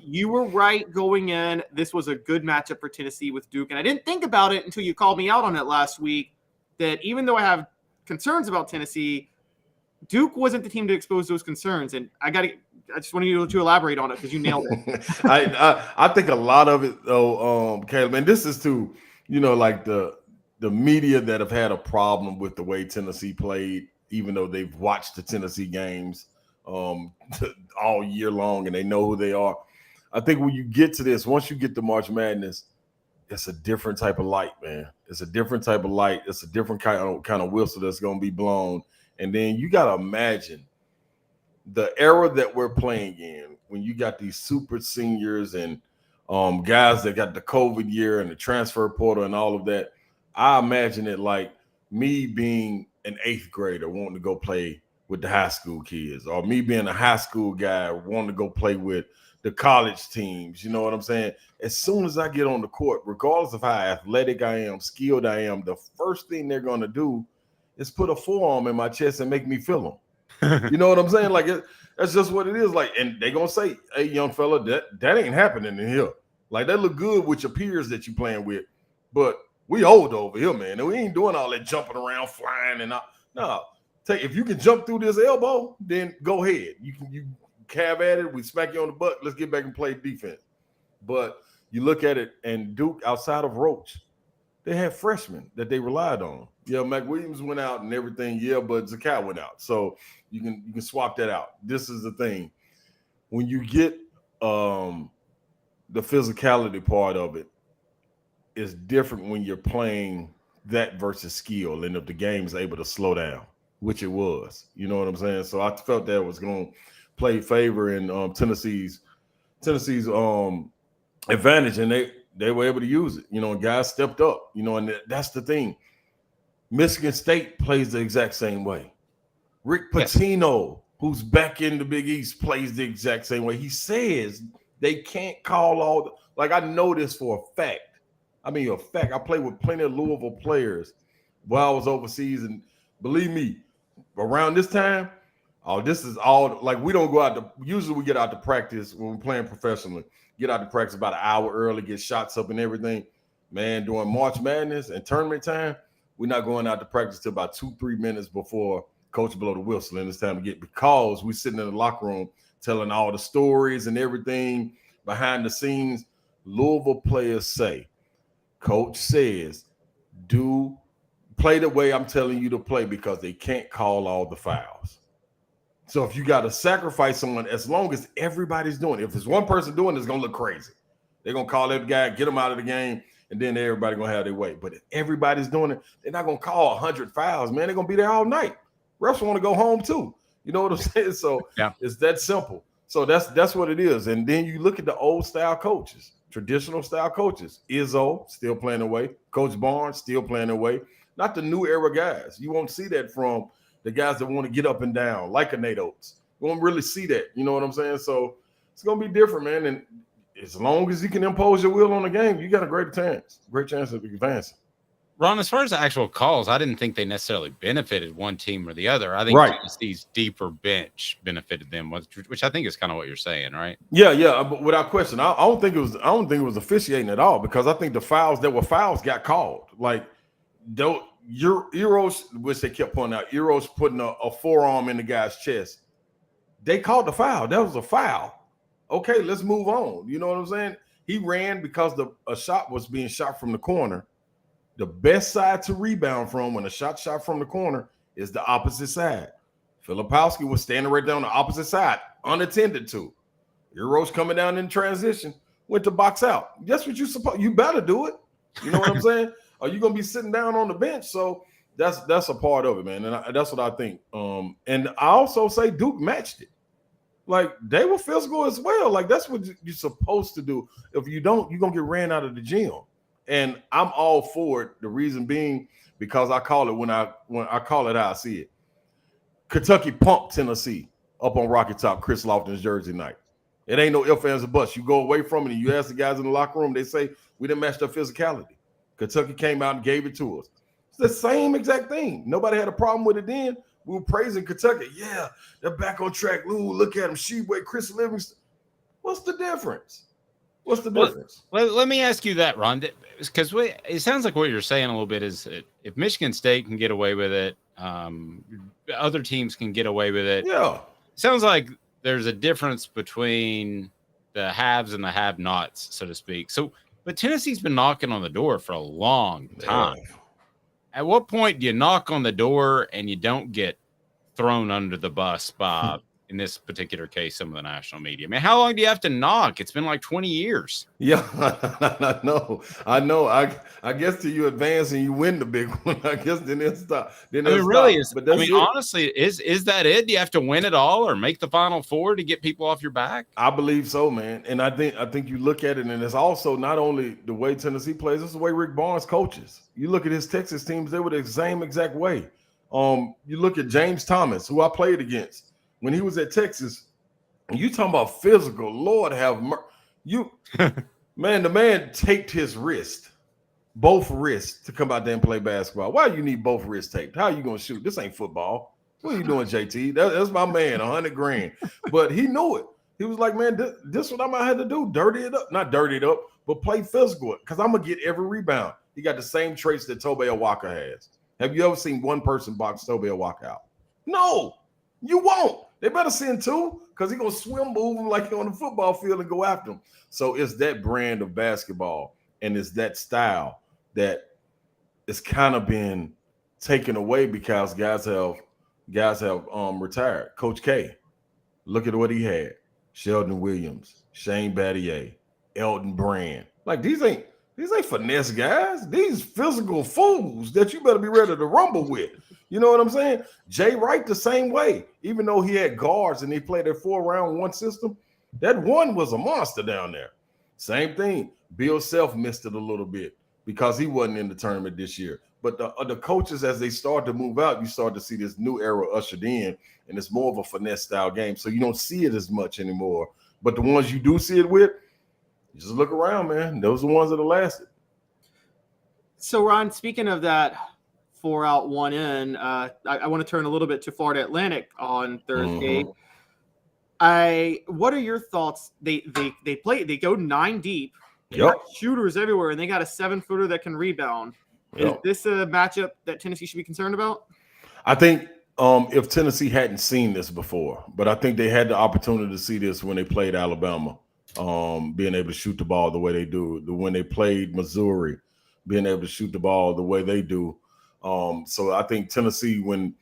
you were right going in. This was a good matchup for Tennessee with Duke, and I didn't think about it until you called me out on it last week. That even though I have concerns about Tennessee, Duke wasn't the team to expose those concerns. And I got to I just wanted you to elaborate on it because you nailed it. I think a lot of it though, Caleb, and this is to, like the media that have had a problem with the way Tennessee played, even though they've watched the Tennessee games all year long and they know who they are. I think when you get to this, once you get to March Madness, it's a different type of light, man. It's a different type of light. It's a different kind of whistle that's going to be blown. And then you got to imagine the era that we're playing in when you got these super seniors and guys that got the COVID year and the transfer portal and all of that. I imagine it like me being an 8th grader wanting to go play with the high school kids, or me being a high school guy wanting to go play with the college teams. You know what I'm saying? As soon as I get on the court, regardless of how athletic I am, skilled I am, the first thing they're going to do is put a forearm in my chest and make me feel them. You know what I'm saying? Like, that's just what it is. Like, and they're going to say, hey, young fella, that ain't happening in here. Like, that look good with your peers that you playing with, but we old over here, man. And we ain't doing all that jumping around, flying, and all. No. If you can jump through this elbow, then go ahead. You cab at it. We smack you on the butt. Let's get back and play defense. But you look at it, and Duke, outside of Roach, they had freshmen that they relied on. Yeah, Mac Williams went out and everything. Yeah, but Zakai went out. So you can swap that out. This is the thing. When you get the physicality part of it, it's different when you're playing that versus skill, and if the game is able to slow down, which it was. You know what I'm saying? So I felt that was going to play favor in Tennessee's advantage, and they were able to use it. And guys stepped up. And that's the thing. Michigan State plays the exact same way. Rick Pitino, who's back in the Big East, plays the exact same way. He says they can't call all like, I know this for a fact. I mean, a fact. I played with plenty of Louisville players while I was overseas, and believe me, around this time, this is all like, we don't go out to, usually we get out to practice when we're playing professionally, get out to practice about an hour early, get shots up and everything. Man, during March Madness and tournament time, we're not going out to practice till about 2-3 minutes before coach blow the whistle, and it's time to get, because we're sitting in the locker room telling all the stories and everything behind the scenes. Louisville players say, coach says, play the way I'm telling you to play, because they can't call all the fouls. So if you got to sacrifice someone, as long as everybody's doing it, if it's one person doing it, it's going to look crazy. They're going to call every guy, get them out of the game, and then everybody going to have their way. But if everybody's doing it, they're not going to call 100 fouls, man. They're going to be there all night. Refs want to go home too. You know what I'm saying? So It's that simple. So that's what it is. And then you look at the old style coaches, traditional style coaches. Izzo still playing away. Coach Barnes still playing away. Not the new era guys. You won't see that from the guys that want to get up and down, like a Nate Oates. You won't really see that. You know what I'm saying? So it's going to be different, man. And as long as you can impose your will on the game, you got a great chance of advancing. Ron, as far as the actual calls, I didn't think they necessarily benefited one team or the other. I think Tennessee's deeper bench benefited them, which I think is kind of what you're saying, right? Yeah, but without question, I don't think it was officiating at all, because I think the fouls that were fouls got called. Like, Euros, which they kept pointing out, Euros putting a forearm in the guy's chest. They called the foul. That was a foul. Okay, let's move on. You know what I'm saying? He ran because a shot was being shot from the corner. The best side to rebound from when a shot from the corner is the opposite side. Filipowski was standing right down the opposite side, unattended to. Euros coming down in transition, went to box out. That's what you better do it. You know what I'm saying? Are you gonna be sitting down on the bench? So that's a part of it, man. And that's what I think. And I also say Duke matched it. Like, they were physical as well. Like, that's what you're supposed to do. If you don't, you're gonna get ran out of the gym. And I'm all for it. The reason being, because I call it when I call it how I see it. Kentucky pumped Tennessee up on Rocky Top, Chris Lofton's jersey night. It ain't no ifs, ands, or buts. You go away from it and you ask the guys in the locker room, they say, we didn't match their physicality. Kentucky came out and gave it to us. It's the same exact thing. Nobody had a problem with it then. We were praising Kentucky. Yeah, they're back on track. Ooh, look at them. Sheboy, Chris Livingston. What's the difference? What's the difference? Let me ask you that, Ron, because it sounds like what you're saying a little bit is if Michigan State can get away with it, other teams can get away with it. Yeah. Sounds like there's a difference between the haves and the have-nots, so to speak. So, but Tennessee's been knocking on the door for a long time. Yeah. At what point do you knock on the door and you don't get thrown under the bus by, in this particular case, some of the national media? I mean, how long do you have to knock? It's been like 20 years. Yeah, I know. I guess till you advance and you win the big one, I guess then it'll stop. Then I mean, it'll really stop. is. But I that's mean, it. honestly, is that it? Do you have to win it all or make the Final Four to get people off your back? I believe so, man. And I think you look at it, and it's also not only the way Tennessee plays, it's the way Rick Barnes coaches. You look at his Texas teams; they were the same exact way. You look at James Thomas, who I played against when he was at Texas. You talking about physical? Lord have you, man. The man taped his wrist, both wrists, to come out there and play basketball. Why you need both wrists taped? How you gonna shoot? This ain't football. What are you doing, JT? That's my man, $100,000. But he knew it. He was like, man, this what I might have to do. Dirty it up, not dirty it up, but play physical because I'm gonna get every rebound. He got the same traits that Tobe Awaka has. Have you ever seen one person box Tobe Awaka out? No, you won't. They better send two because he's going to swim move him like on the football field and go after him. So it's that brand of basketball and it's that style that it's kind of been taken away because guys have retired. Coach K, look at what he had. Sheldon Williams, Shane Battier, Elton Brand. Like these ain't finesse guys. These physical fools that you better be ready to rumble with. You know what I'm saying? Jay Wright the same way. Even though he had guards and they played their 4-round-1 system, that one was a monster down there. Same thing. Bill Self missed it a little bit because he wasn't in the tournament this year. But the coaches, as they start to move out, you start to see this new era ushered in, and it's more of a finesse style game. So you don't see it as much anymore. But the ones you do see it with, you just look around, man. Those are the ones that have lasted. So, Ron, speaking of that 4 out, 1 in, I want to turn a little bit to Florida Atlantic on Thursday. What are your thoughts? They go 9 deep. They got shooters everywhere, and they got a 7-footer that can rebound. Is this a matchup that Tennessee should be concerned about? I think if Tennessee hadn't seen this before, but I think they had the opportunity to see this when they played Alabama, being able to shoot the ball the way they do. When they played Missouri, being able to shoot the ball the way they do. So I think Tennessee, when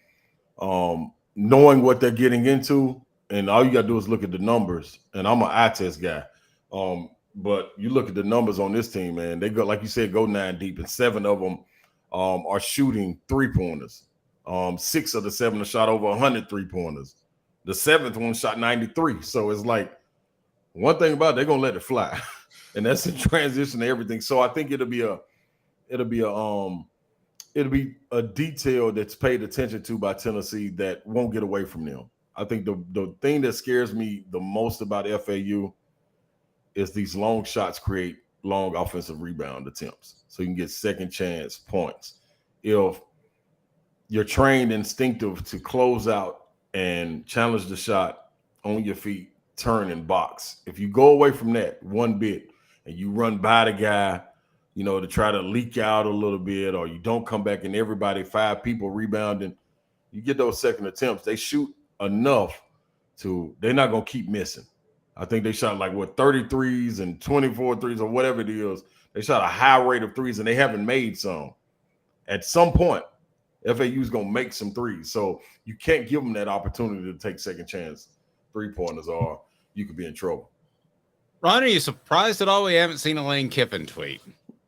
knowing what they're getting into, and all you got to do is look at the numbers, and I'm an eye test guy. But you look at the numbers on this team, man, they go, like you said, go 9 deep, and 7 of them are shooting 3-pointers. 6 of the 7 have shot over 100 3-pointers. The 7th one shot 93. So it's like, one thing about it, they're gonna let it fly. And that's in transition to everything. So I think it'll be a detail that's paid attention to by Tennessee that won't get away from them. I think the thing that scares me the most about FAU is these long shots create long offensive rebound attempts. So you can get second chance points. If you're trained instinctive to close out and challenge the shot on your feet, turn and box. If you go away from that one bit and you run by the guy, you know, to try to leak out a little bit, or you don't come back and everybody, 5 people rebounding, you get those second attempts. They shoot enough to, they're not going to keep missing. I think they shot like 33s and 24 threes or whatever it is. They shot a high rate of threes and they haven't made some. At some point, FAU's going to make some threes. So you can't give them that opportunity to take second chance 3-pointers or you could be in trouble. Ron, are you surprised at all we haven't seen a Lane Kiffin tweet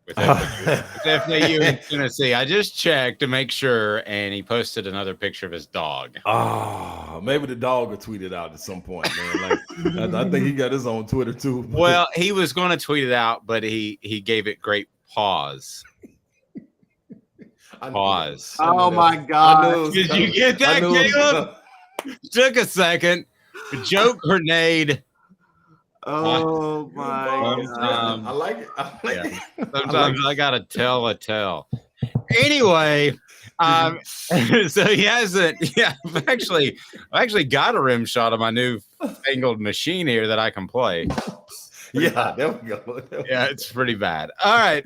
with FAU in Tennessee? I just checked to make sure, and he posted another picture of his dog. Maybe the dog will tweet it out at some point, man. Like I think he got his own Twitter too. Well, he was going to tweet it out, but he gave it great pause. Pause. Oh my God! Did you get that, Caleb? Took a second. Joke grenade. Oh my God. I like it. Sometimes I gotta tell a tale. Anyway, so he hasn't. Yeah, I've actually got a rim shot of my new fangled machine here that I can play. Yeah, there we go. Yeah, it's pretty bad. All right.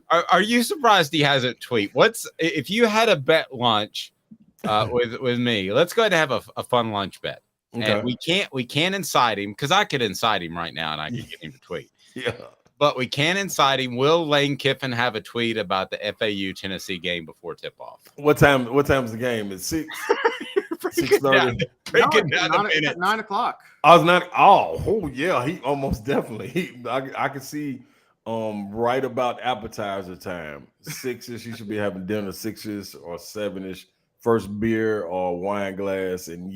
Are you surprised he hasn't tweet? If you had a bet lunch with me? Let's go ahead and have a fun lunch bet. Okay. And we can't incite him, because I could incite him right now and I could get him to tweet. Yeah. But we can incite him. Will Lane Kiffin have a tweet about the FAU Tennessee game before tip-off? What time is the game? It's 6:30. At 9 o'clock. I was not. Oh, yeah. He almost definitely. I could see right about appetizer time. 6ish. You should be having dinner 6ish or 7ish. First beer or wine glass, and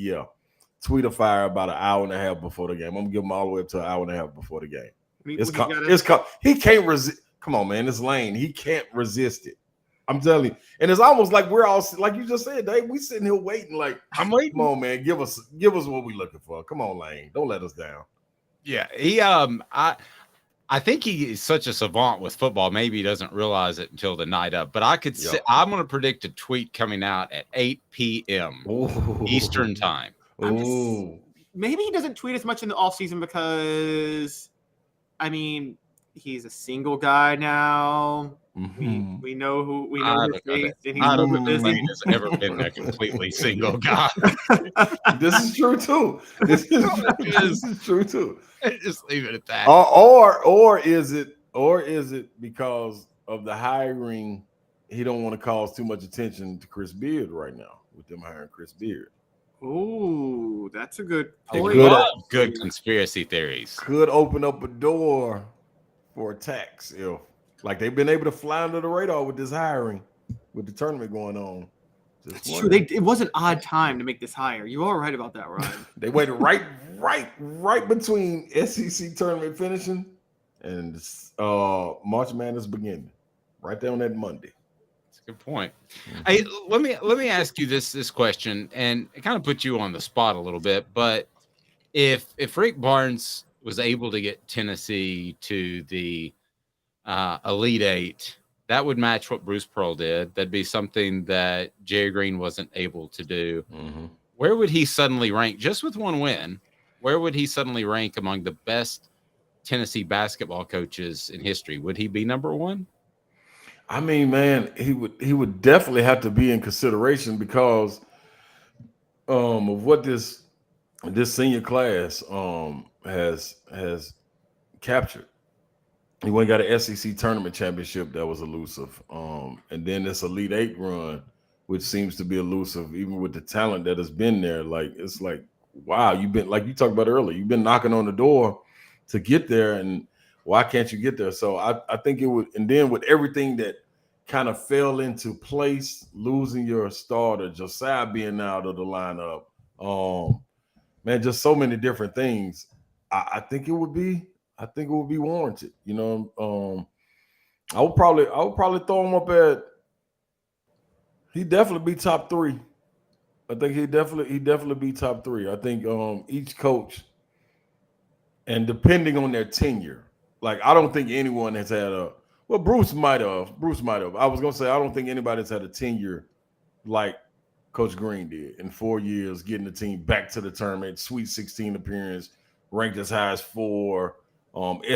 tweet a fire about an hour and a half before the game. I'm gonna give him all the way up to an hour and a half before the game. He can't resist. Come on, man. It's Lane. He can't resist it. I'm telling you. And it's almost like we're all, like you just said, Dave, we sitting here waiting like, I'm waiting. Come on, man. Give us what we looking for. Come on, Lane. Don't let us down. Yeah. He I think he is such a savant with football. Maybe he doesn't realize it until the night up. But I could say, I'm going to predict a tweet coming out at 8 p.m. Eastern time. Maybe he doesn't tweet as much in the offseason because, I mean, he's a single guy now. Mm-hmm. We know his face, and he's I don't super think busy. Lane has ever been a completely single guy. This is true too. This is true too. Just leave it at that. Or is it because of the hiring? He don't want to cause too much attention to Chris Beard right now with them hiring Chris Beard. Oh, that's a good point. Good conspiracy theories. Could open up a door for attacks if, like, they've been able to fly under the radar with this hiring, with the tournament going on. That's true. It was an odd time to make this hire. You are right about that, Ryan. They waited right between SEC tournament finishing and March Madness beginning, right there on that Monday. That's a good point. Hey, let me ask you this question, and it kind of put you on the spot a little bit. But if Rick Barnes was able to get Tennessee to the Elite Eight, that would match what Bruce Pearl did. That'd be something that Jerry Green wasn't able to do. Mm-hmm. Where would he suddenly rank, just with one win? Where would he suddenly rank among the best Tennessee basketball coaches in history? Would he be number one? I mean, man, he would definitely have to be in consideration because of what this senior class has captured. He went and got an SEC tournament championship that was elusive. And then this Elite Eight run, which seems to be elusive, even with the talent that has been there. Like, it's like, wow, you've been, like you talked about earlier, you've been knocking on the door to get there, and why can't you get there? So I think it would, and then with everything that kind of fell into place, losing your starter, Josiah being out of the lineup, man, just so many different things. I think it would be warranted. You know, I would probably throw him up at. He'd definitely be top 3. I think he'd definitely be top 3. I think each coach, and depending on their tenure, like, I don't think anyone has had a. Well, Bruce might have. I was gonna say, I don't think anybody's had a tenure like Coach Green did in 4 years, getting the team back to the tournament, Sweet 16 appearance, ranked as high as 4,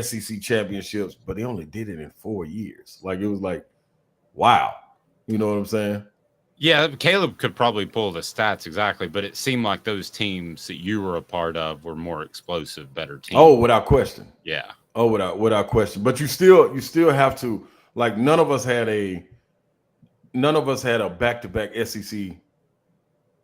SEC championships, but he only did it in 4 years. Like, it was like, wow. You know what I'm saying? Yeah, Caleb could probably pull the stats exactly, but it seemed like those teams that you were a part of were more explosive, better teams. Oh, without question. Yeah. Oh, without question. But you still have to, like, none of us had a back-to-back SEC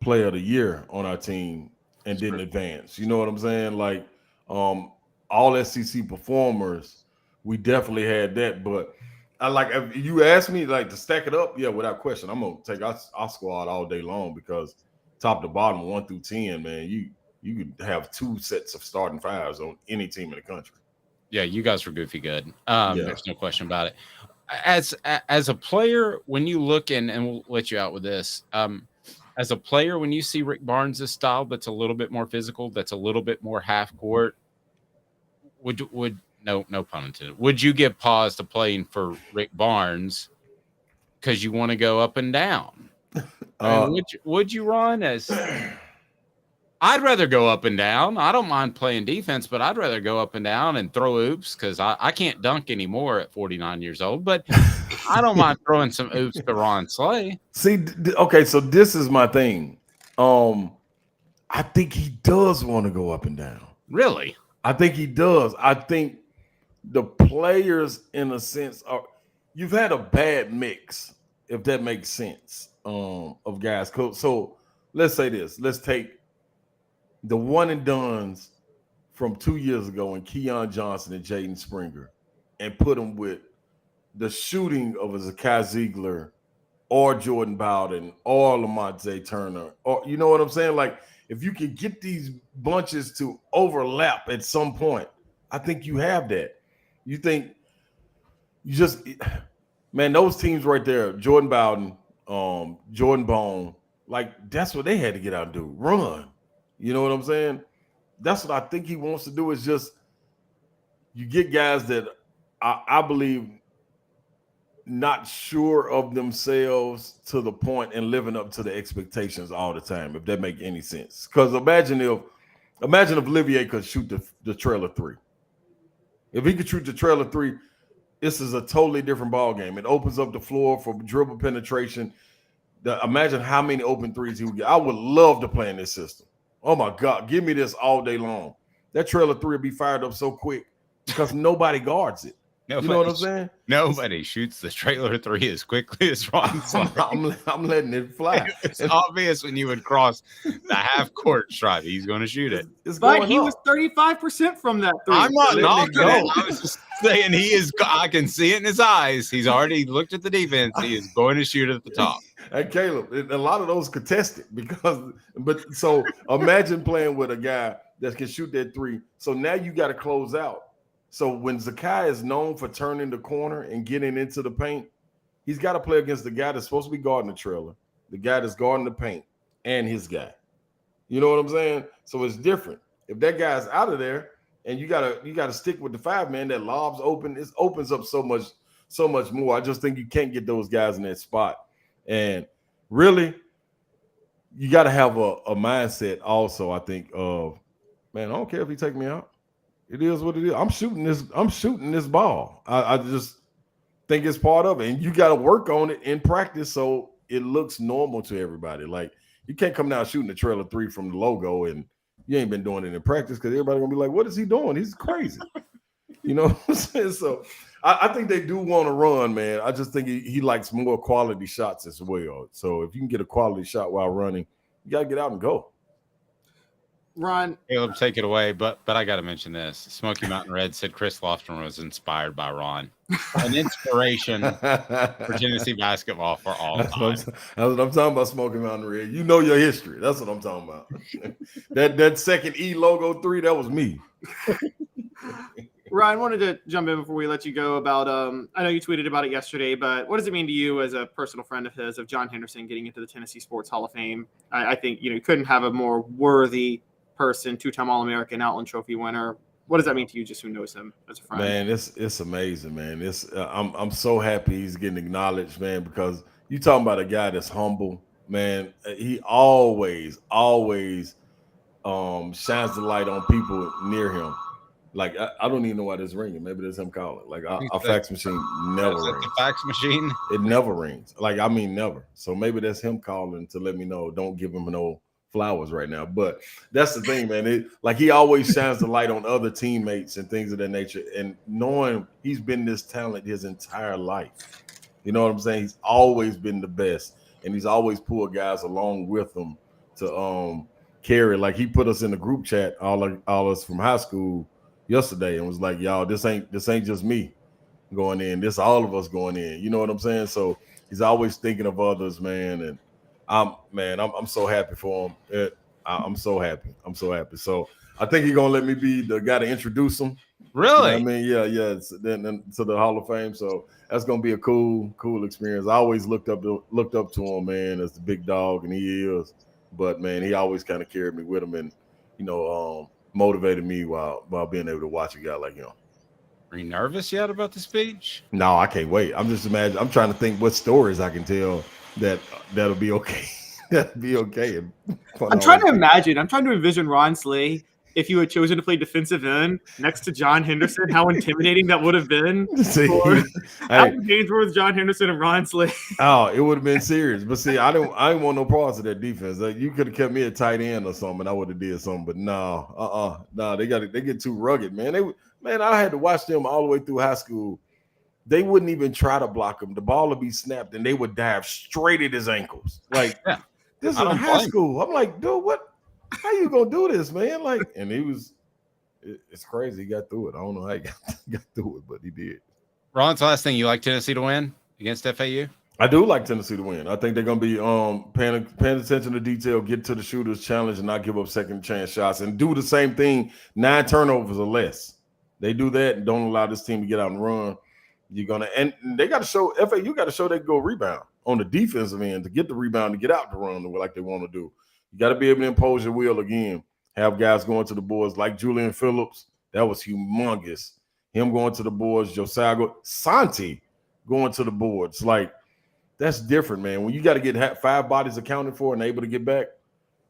player of the year on our team and didn't advance. You know what I'm saying? Like, all SEC performers, we definitely had that. But if you ask me, like, to stack it up, yeah, without question, I'm gonna take our squad all day long, because top to bottom, 1 through 10, man, you could have 2 sets of starting 5s on any team in the country. Yeah, you guys were goofy good. There's no question about it. As a player, when you look and we'll let you out with this, as a player, when you see Rick Barnes' style, that's a little bit more physical, that's a little bit more half court, would no pun intended, would you give pause to playing for Rick Barnes because you want to go up and down? Would you run as? I'd rather go up and down. I don't mind playing defense, but I'd rather go up and down and throw oops, because I can't dunk anymore at 49 years old. But I don't mind throwing some oops to Ron Slay. See, okay, so this is my thing. I think he does want to go up and down. Really? I think he does. I think the players, in a sense, you've had a bad mix, if that makes sense, of guys. So let's say this. Let's take the one and dones from 2 years ago in Keon Johnson and Jaden Springer and put them with the shooting of a Zakai Ziegler or Jordan Bowden or Lamonte Turner, or you know what I'm saying? Like, if you can get these bunches to overlap at some point, I think you have that. You think you just, man, those teams right there, Jordan Bowden, Jordan Bone, like that's what they had to get out and do, run. You know what I'm saying? That's what I think he wants to do, is just you get guys that I believe not sure of themselves to the point and living up to the expectations all the time, if that make any sense. Because imagine if Olivier could shoot the trailer three. If he could shoot the trailer three, this is a totally different ball game. It opens up the floor for dribble penetration. Imagine how many open threes he would get. I would love to play in this system. Oh my God, give me this all day long. That trailer three will be fired up so quick because nobody guards it. You know what I'm saying? Nobody shoots the trailer three as quickly as Ron. I'm letting it fly. It's obvious when you would cross the half court stripe, he's going to shoot it. But he was 35% from that three. I'm not knocking it. I was just saying he is. I can see it in his eyes. He's already looked at the defense. He is going to shoot at the top. And Caleb, a lot of those contested so imagine playing with a guy that can shoot that three. So now you got to close out. So when Zakai is known for turning the corner and getting into the paint, he's got to play against the guy that's supposed to be guarding the trailer, the guy that's guarding the paint, and his guy. You know what I'm saying? So it's different. If that guy's out of there and you gotta stick with the five man that lobs open, it opens up so much more. I just think you can't get those guys in that spot. And really, you got to have a mindset also, I think, of, man, I don't care if he take me out. It is what it is. I'm shooting this ball. I just think it's part of it. And you got to work on it in practice so it looks normal to everybody. Like, you can't come down shooting the trailer three from the logo and you ain't been doing it in practice, because everybody going to be like, what is he doing? He's crazy. You know what I'm saying? So I think they do want to run, man. I just think he likes more quality shots as well. So if you can get a quality shot while running, you got to get out and go. Ron, Caleb, take it away, but I got to mention this. Smoky Mountain Red said Chris Lofton was inspired by Ron, an inspiration for Tennessee basketball for all time. That's what I'm talking about, Smoky Mountain Red. You know your history. That's what I'm talking about. that second E logo three, that was me. Ryan, wanted to jump in before we let you go about, I know you tweeted about it yesterday, but what does it mean to you as a personal friend of his, of John Henderson getting into the Tennessee Sports Hall of Fame? I think, you couldn't have a more worthy person, two-time All-American, Outland Trophy winner. What does that mean to you, just who knows him as a friend? Man, it's amazing, man. I'm so happy he's getting acknowledged, man, because you talking about a guy that's humble, man. He always shines the light on people near him. Like, I don't even know why this ringing. Maybe that's him calling. Like, our fax machine never rings. The fax machine? It never rings. Like, I mean, never. So maybe that's him calling to let me know, don't give him no flowers right now. But that's the thing, man. He always shines the light on other teammates and things of that nature. And knowing he's been this talent his entire life. You know what I'm saying? He's always been the best. And he's always pulled guys along with him to carry. Like, he put us in the group chat, all us from high school, yesterday, and was like, y'all, this ain't just me going in, this all of us going in. You know what I'm saying? So he's always thinking of others, man. And I'm so happy for him. I'm so happy. So I think he's gonna let me be the guy to introduce him. Really? You know what I mean, yeah. Then to the Hall of Fame. So that's gonna be a cool experience. I always looked up to him, man, as the big dog, and he is. But man, he always kind of carried me with him, and motivated me while being able to watch a guy like him. Are you nervous yet about the speech? No, I can't wait. I'm trying to think what stories I can tell that'll be okay. That'll be okay. I'm trying to envision Ron Slee if you had chosen to play defensive end next to John Henderson, how intimidating that would have been. See, for hey, Gainsborough, John Henderson, and Ron Slade. oh, it would have been serious. But see, I didn't want no parts of that defense. Like, you could have kept me a tight end or something, and I would have did something. But no, they get too rugged, man. I had to watch them all the way through high school. They wouldn't even try to block him. The ball would be snapped, and they would dive straight at his ankles. Like, this is in high school. I'm like, dude, what? How you gonna do this, man? Like, and it's crazy. He got through it. I don't know how he got through it, but he did. Ron, the last thing, you like Tennessee to win against FAU? I do like Tennessee to win. I think they're gonna be paying attention to detail, get to the shooters, challenge, and not give up second chance shots, and do the same thing. 9 turnovers or less. They do that and don't allow this team to get out and run. And they got to show FAU got to show they can go rebound on the defensive end to get the rebound to get out the run like they want to do. You got to be able to impose your will again. Have guys going to the boards like Julian Phillips. That was humongous. Him going to the boards, Josiah Santi going to the boards. Like, that's different, man. When you got to get 5 bodies accounted for and able to get back,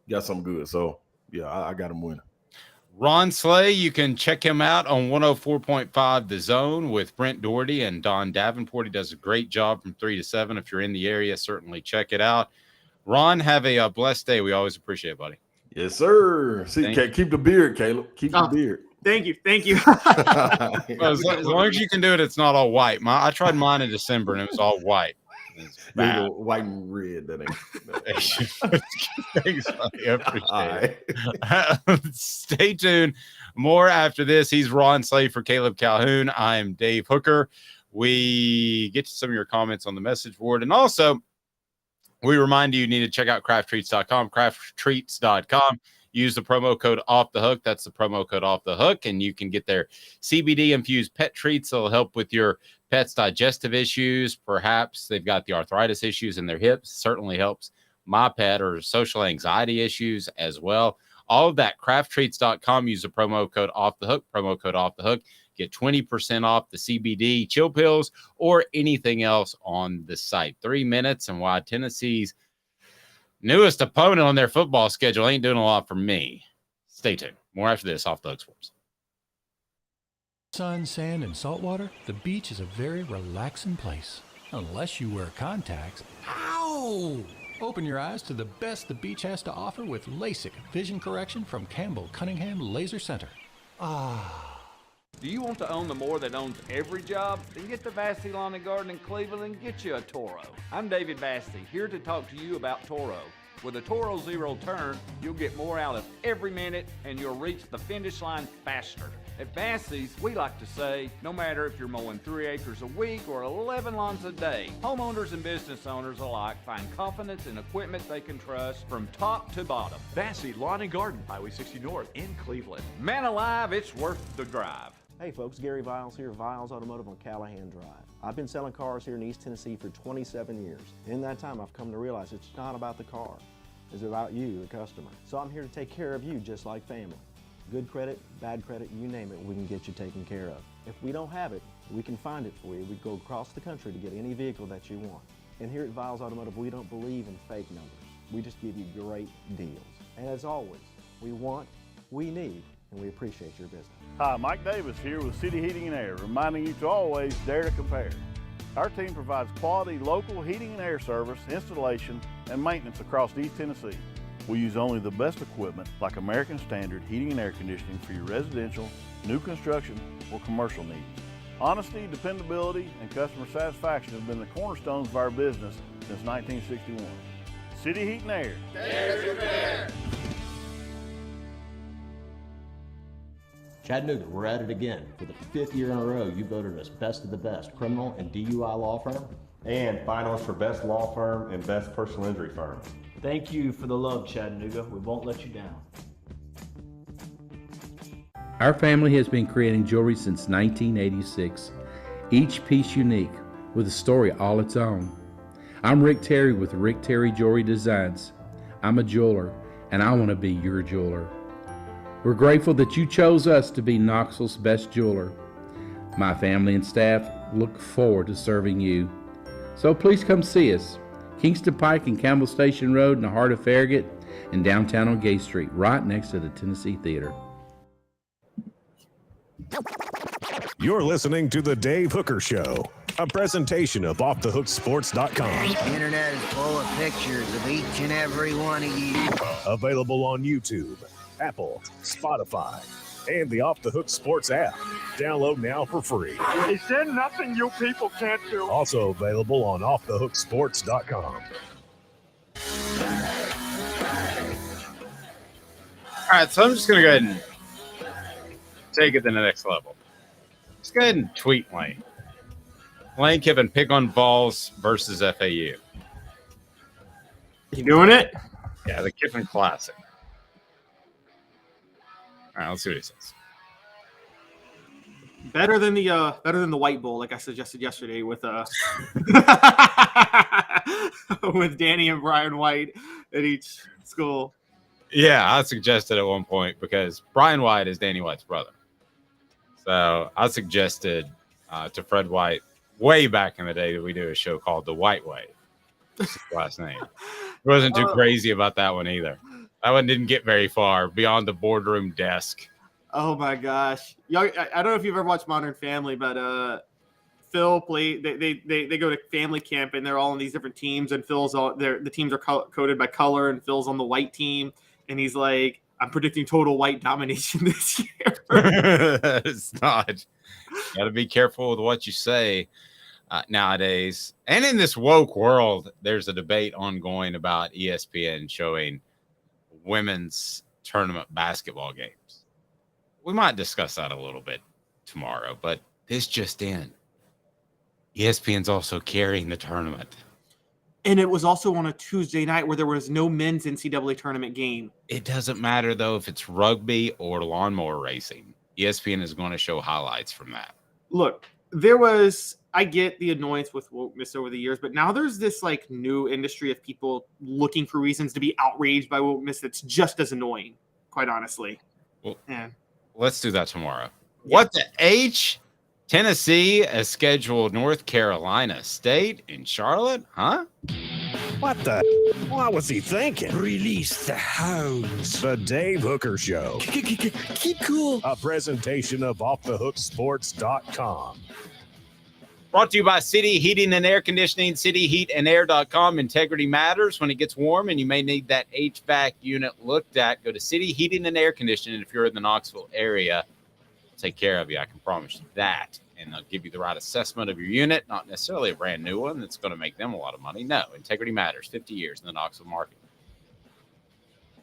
you got something good. So, yeah, I got him winning. Ron Slay, you can check him out on 104.5 The Zone with Brent Doherty and Don Davenport. He does a great job from 3 to 7. If you're in the area, certainly check it out. Ron, have a blessed day. We always appreciate it, buddy. Yes, sir. See, keep the beard, Caleb. Keep the beard. Thank you. As long as you can do it, it's not all white. I tried mine in December, and it was all white. White and red. That ain't. Thanks, buddy. I appreciate it. Stay tuned. More after this. He's Ron Slay for Caleb Calhoun. I'm Dave Hooker. We get to some of your comments on the message board. And also, we remind you need to check out crafttreats.com, crafttreats.com. Use the promo code Off the Hook. That's the promo code Off the Hook. And you can get their CBD-infused pet treats that will help with your pet's digestive issues. Perhaps they've got the arthritis issues in their hips. Certainly helps my pet, or social anxiety issues as well. All of that, crafttreats.com. Use the promo code Off the Hook, promo code Off the Hook. Get 20% off the CBD chill pills or anything else on the site. 3 minutes, and why Tennessee's newest opponent on their football schedule ain't doing a lot for me. Stay tuned. More after this. Off the Hook Sports. Sun, sand, and salt water, the beach is a very relaxing place. Unless you wear contacts. Ow! Open your eyes to the best the beach has to offer with LASIK vision correction from Campbell Cunningham Laser Center. Do you want to own the more that owns every job? Then get to Vassy Lawn and Garden in Cleveland and get you a Toro. I'm David Vassy, here to talk to you about Toro. With a Toro Zero Turn, you'll get more out of every minute and you'll reach the finish line faster. At Vassy's, we like to say, no matter if you're mowing 3 acres a week or 11 lawns a day, homeowners and business owners alike find confidence in equipment they can trust from top to bottom. Vassy Lawn and Garden, Highway 60 North in Cleveland. Man alive, it's worth the drive. Hey folks, Gary Viles here, Viles Automotive on Callahan Drive. I've been selling cars here in East Tennessee for 27 years. In that time, I've come to realize it's not about the car. It's about you, the customer. So I'm here to take care of you just like family. Good credit, bad credit, you name it, we can get you taken care of. If we don't have it, we can find it for you. We go across the country to get any vehicle that you want. And here at Viles Automotive, we don't believe in fake numbers. We just give you great deals. And as always, we want, we need, and we appreciate your business. Hi, Mike Davis here with City Heating and Air, reminding you to always dare to compare. Our team provides quality local heating and air service, installation, and maintenance across East Tennessee. We use only the best equipment like American Standard heating and air conditioning for your residential, new construction, or commercial needs. Honesty, dependability, and customer satisfaction have been the cornerstones of our business since 1961. City Heat and Air. Dare to compare. Chattanooga, we're at it again. For the 5th year in a row, you voted us best of the best criminal and DUI law firm. And finalists for best law firm and best personal injury firm. Thank you for the love, Chattanooga. We won't let you down. Our family has been creating jewelry since 1986, each piece unique with a story all its own. I'm Rick Terry with Rick Terry Jewelry Designs. I'm a jeweler, and I want to be your jeweler. We're grateful that you chose us to be Knoxville's best jeweler. My family and staff look forward to serving you. So please come see us. Kingston Pike and Campbell Station Road in the heart of Farragut, and downtown on Gay Street, right next to the Tennessee Theater. You're listening to The Dave Hooker Show, a presentation of OffTheHookSports.com. The internet is full of pictures of each and every one of you. Available on YouTube, Apple, Spotify, and the Off the Hook Sports app. Download now for free. Is there nothing you people can't do? Also available on OffTheHookSports.com. All right, so I'm just going to go ahead and take it to the next level. Let's go ahead and tweet Lane. Lane Kiffin, pick on Vols versus FAU. You doing it? Yeah, the Kiffin Classic. All right, let's see what he says. Better than the White Bowl, like I suggested yesterday with with Danny and Brian White at each school. Yeah, I suggested at one point because Brian White is Danny White's brother. So I suggested to Fred White way back in the day that we do a show called The White Way. That's his last name. He wasn't too crazy about that one either. That one didn't get very far beyond the boardroom desk. Oh my gosh. Y'all, I don't know if you've ever watched Modern Family, but Phil played. They go to family camp and they're all on these different teams, and Phil's all the teams are coded by color, and Phil's on the white team, and he's like, "I'm predicting total white domination this year." It's not. Got to be careful with what you say nowadays. And in this woke world, there's a debate ongoing about ESPN showing women's tournament basketball games. We might discuss that a little bit tomorrow, but this just in. ESPN's also carrying the tournament. And it was also on a Tuesday night where there was no men's NCAA tournament game. It doesn't matter, though, if it's rugby or lawnmower racing. ESPN is going to show highlights from that. Look, I get the annoyance with wokeness over the years, but now there's this like new industry of people looking for reasons to be outraged by wokeness that's just as annoying, quite honestly. Well, yeah. Let's do that tomorrow. Yeah. What the H? Tennessee has scheduled North Carolina State in Charlotte? Huh? What the? What was he thinking? Release the hounds. The Dave Hooker Show. Keep cool. A presentation of OffTheHookSports.com. Brought to you by City Heating and Air Conditioning, cityheatandair.com. Integrity matters when it gets warm, and you may need that HVAC unit looked at. Go to City Heating and Air Conditioning if you're in the Knoxville area. They'll take care of you. I can promise you that. And they'll give you the right assessment of your unit, not necessarily a brand new one that's going to make them a lot of money. No, integrity matters. 50 years in the Knoxville market.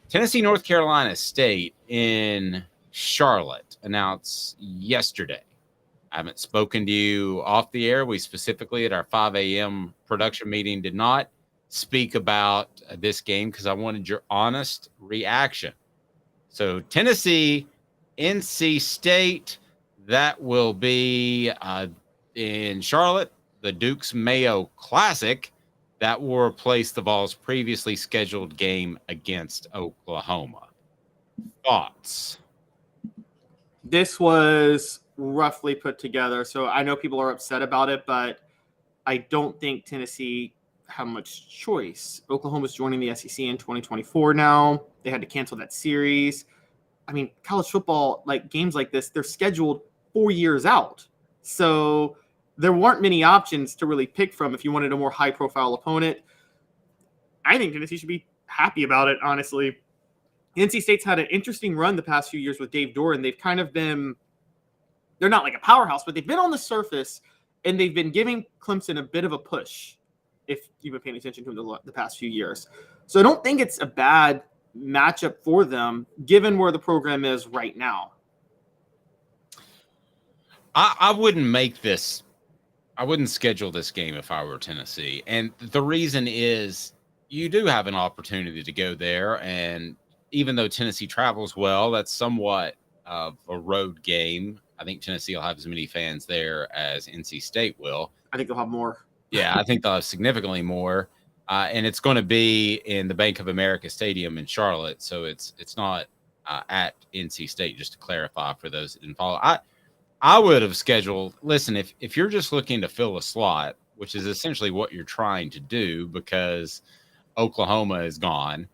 Tennessee, North Carolina State in Charlotte announced yesterday. I haven't spoken to you off the air. We specifically at our 5 a.m. production meeting did not speak about this game because I wanted your honest reaction. So Tennessee, NC State, that will be in Charlotte, the Duke's Mayo Classic. That will replace the Vols' previously scheduled game against Oklahoma. Thoughts? This was roughly put together. So I know people are upset about it, but I don't think Tennessee have much choice. Oklahoma's joining the SEC in 2024 now. They had to cancel that series. I mean, college football, like games like this, they're scheduled 4 years out. So there weren't many options to really pick from if you wanted a more high-profile opponent. I think Tennessee should be happy about it, honestly. NC State's had an interesting run the past few years with Dave Doran. They've kind of been – they're not like a powerhouse, but they've been on the surface, and they've been giving Clemson a bit of a push if you've been paying attention to them the past few years. So I don't think it's a bad matchup for them, given where the program is right now. I wouldn't make this – I wouldn't schedule this game if I were Tennessee. And the reason is you do have an opportunity to go there, and even though Tennessee travels well, that's somewhat of a road game. I think Tennessee will have as many fans there as NC State will. I think they'll have more. Yeah, I think they'll have significantly more. And it's going to be in the Bank of America Stadium in Charlotte. So it's not at NC State, just to clarify for those that didn't follow. I would have scheduled, listen, if you're just looking to fill a slot, which is essentially what you're trying to do because Oklahoma is gone,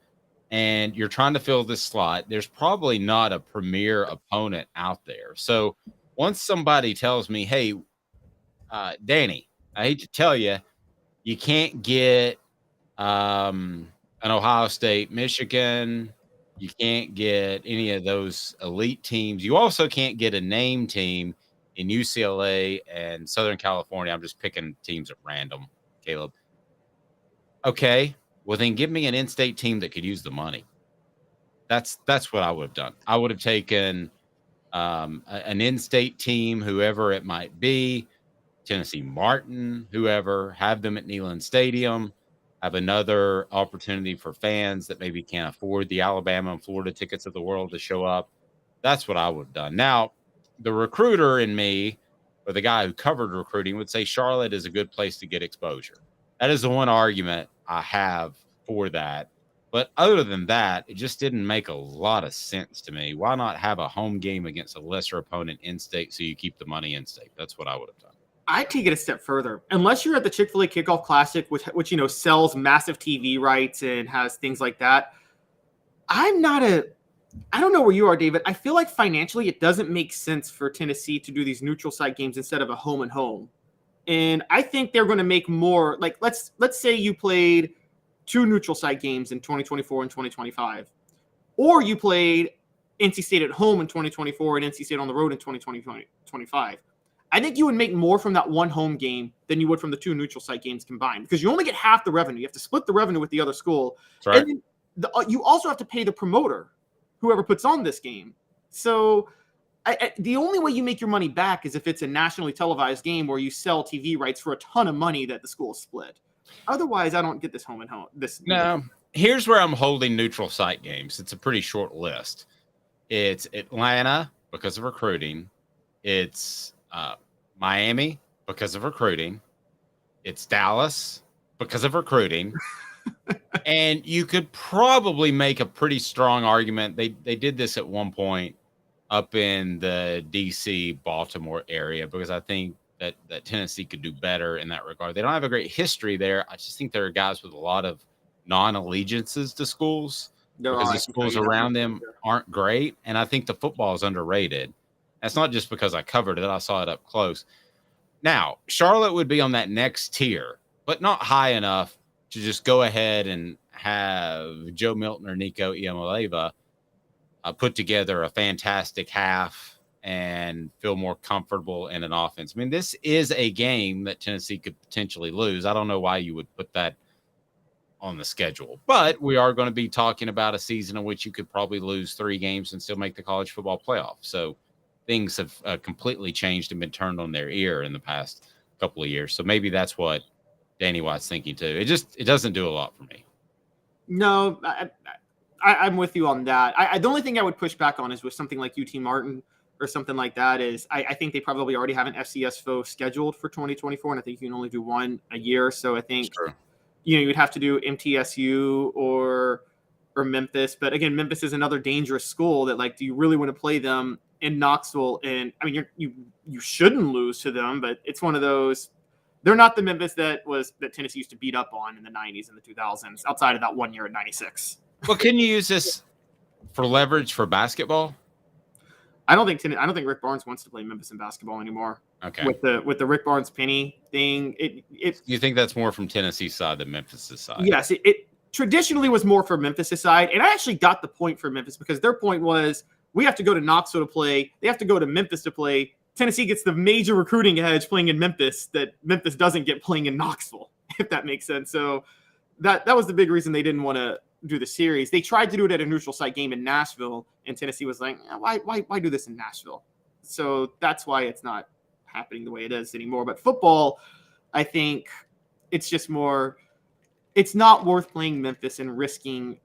and you're trying to fill this slot, there's probably not a premier opponent out there. So once somebody tells me, hey, Danny, I hate to tell you, you can't get an Ohio State, Michigan. You can't get any of those elite teams. You also can't get a name team in UCLA and Southern California. I'm just picking teams at random, Caleb. Okay, well then give me an in-state team that could use the money. That's what I would have done. I would have taken an in-state team, whoever it might be, Tennessee Martin, whoever, have them at Neyland Stadium, have another opportunity for fans that maybe can't afford the Alabama and Florida tickets of the world to show up. That's what I would have done. Now, the recruiter in me, or the guy who covered recruiting, would say Charlotte is a good place to get exposure. That is the one argument I have for that. But other than that, it just didn't make a lot of sense to me. Why not have a home game against a lesser opponent in-state so you keep the money in-state? That's what I would have done. I'd take it a step further. Unless you're at the Chick-fil-A Kickoff Classic, which sells massive TV rights and has things like that. I don't know where you are, David. I feel like financially it doesn't make sense for Tennessee to do these neutral site games instead of a home and home. And I think they're going to make more. Like let's say you played 2 neutral site games in 2024 and 2025, or you played NC State at home in 2024 and NC State on the road in 2025. I think you would make more from that one home game than you would from the 2 neutral site games combined, because you only get half the revenue. You have to split the revenue with the other school. That's right. And then you also have to pay the promoter, whoever puts on this game. So the only way you make your money back is if it's a nationally televised game where you sell TV rights for a ton of money that the school split. Otherwise, I don't get this home and home. No, here's where I'm holding neutral site games. It's a pretty short list. It's Atlanta because of recruiting. It's Miami because of recruiting. It's Dallas because of recruiting. And you could probably make a pretty strong argument. They did this at one point up in the DC, Baltimore area, because I think that Tennessee could do better in that regard. They don't have a great history there. I just think there are guys with a lot of non-allegiances to schools because the schools around them aren't great. And I think the football is underrated. That's not just because I covered it. I saw it up close. Now, Charlotte would be on that next tier, but not high enough to just go ahead and have Joe Milton or Nico Iamaleava put together a fantastic half and feel more comfortable in an offense. I mean, this is a game that Tennessee could potentially lose. I don't know why you would put that on the schedule, but we are going to be talking about a season in which you could probably lose 3 games and still make the college football playoff. So things have completely changed and been turned on their ear in the past couple of years. So maybe that's what Danny White's thinking too. It doesn't do a lot for me. No, I'm with you on that. The only thing I would push back on is with something like UT Martin or something like that is I think they probably already have an FCS foe scheduled for 2024, and I think you can only do one a year. So I think you would have to do MTSU or Memphis. But again, Memphis is another dangerous school that, like, do you really want to play them in Knoxville? And I mean, you shouldn't lose to them, but it's one of those. They're not the Memphis that Tennessee used to beat up on in the 90s and the 2000s, outside of that one year in 96. Well, can you use this for leverage for basketball? I don't think Rick Barnes wants to play Memphis in basketball anymore. Okay. With the Rick Barnes Penny thing, you think that's more from Tennessee's side than Memphis' side? Yes, it traditionally was more for Memphis' side, and I actually got the point for Memphis because their point was we have to go to Knoxville to play. They have to go to Memphis to play. Tennessee gets the major recruiting edge playing in Memphis that Memphis doesn't get playing in Knoxville, if that makes sense. So that was the big reason they didn't want to do the series. They tried to do it at a neutral site game in Nashville, and Tennessee was like, why do this in Nashville? So that's why it's not happening the way it is anymore. But football, I think it's just more, it's not worth playing Memphis and risking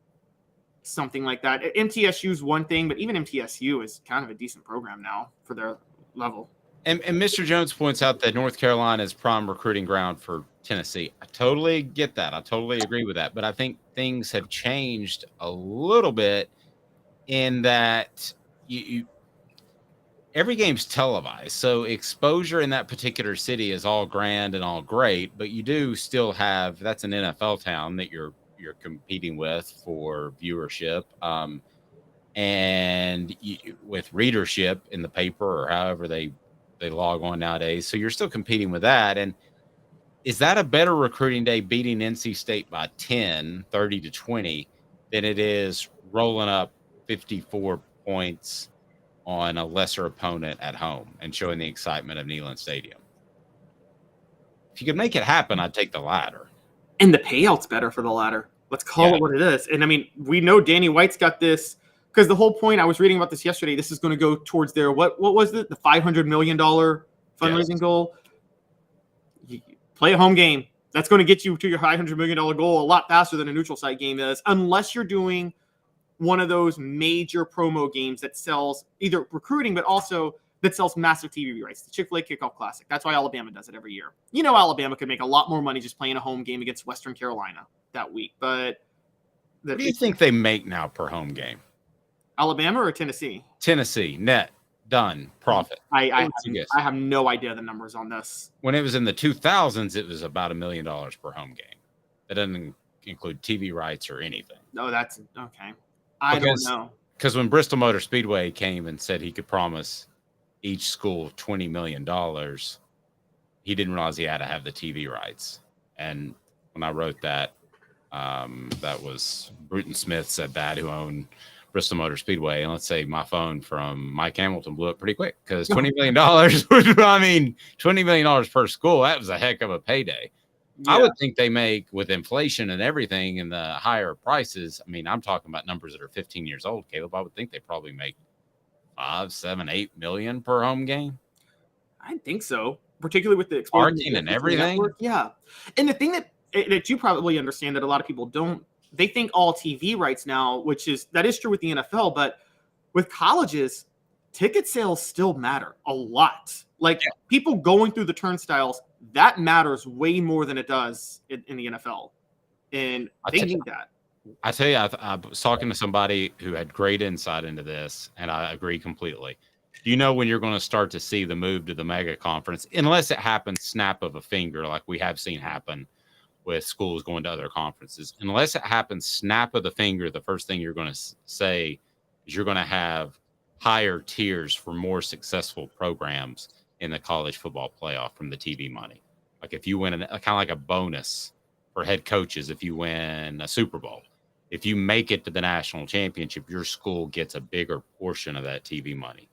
something like that. MTSU is one thing, but even MTSU is kind of a decent program now for their level. And Mr. Jones points out that North Carolina is prime recruiting ground for Tennessee. I totally get that. I totally agree with that. But I think things have changed a little bit in that you every game's televised. So exposure in that particular city is all grand and all great, but you do still have, that's an NFL town that you're competing with for viewership. and with readership in the paper or however they log on nowadays. So you're still competing with that. And is that a better recruiting day beating NC State by 10, 30-20 than it is rolling up 54 points on a lesser opponent at home and showing the excitement of Neyland Stadium? If you could make it happen, I'd take the latter. And the payout's better for the latter. Let's call it what it is. And I mean, we know Danny White's got this, because the whole point, I was reading about this yesterday, this is going to go towards their, what was it? The $500 million fundraising goal. You play a home game. That's going to get you to your $500 million goal a lot faster than a neutral site game is, unless you're doing one of those major promo games that sells either recruiting, but also that sells massive TV rights. The Chick-fil-A Kickoff Classic. That's why Alabama does it every year. You know, Alabama could make a lot more money just playing a home game against Western Carolina that week. But what do you think they make now per home game? Alabama or Tennessee? Tennessee, net, done, profit. I have no idea the numbers on this. When it was in the 2000s, it was about $1 million per home game. That doesn't include TV rights or anything. No, that's okay. I don't know. Because when Bristol Motor Speedway came and said he could promise each school $20 million, he didn't realize he had to have the TV rights. And when I wrote that, that was Bruton Smith said that, who owned Bristol Motor Speedway. And let's say my phone from Mike Hamilton blew up pretty quick, because $20 million $20 million per school, that was a heck of a payday. Yeah. I would think they make, with inflation and everything and the higher prices, I mean, I'm talking about numbers that are 15 years old, Caleb. I would think they probably make 5, 7, 8 million per home game. I think so, particularly with the parking and everything. Network. Yeah. And the thing that you probably understand that a lot of people don't, they think all TV rights now, that is true with the NFL, but with colleges, ticket sales still matter a lot. Like people going through the turnstiles, that matters way more than it does in the NFL. And they need that. I tell you, I was talking to somebody who had great insight into this, and I agree completely. You know when you're going to start to see the move to the mega conference, unless it happens snap of a finger like we have seen happen with schools going to other conferences. Unless it happens snap of the finger, the first thing you're going to say is you're going to have higher tiers for more successful programs in the college football playoff from the TV money. Like if you win kind of like a bonus for head coaches, if you win a Super Bowl, if you make it to the national championship, your school gets a bigger portion of that TV money.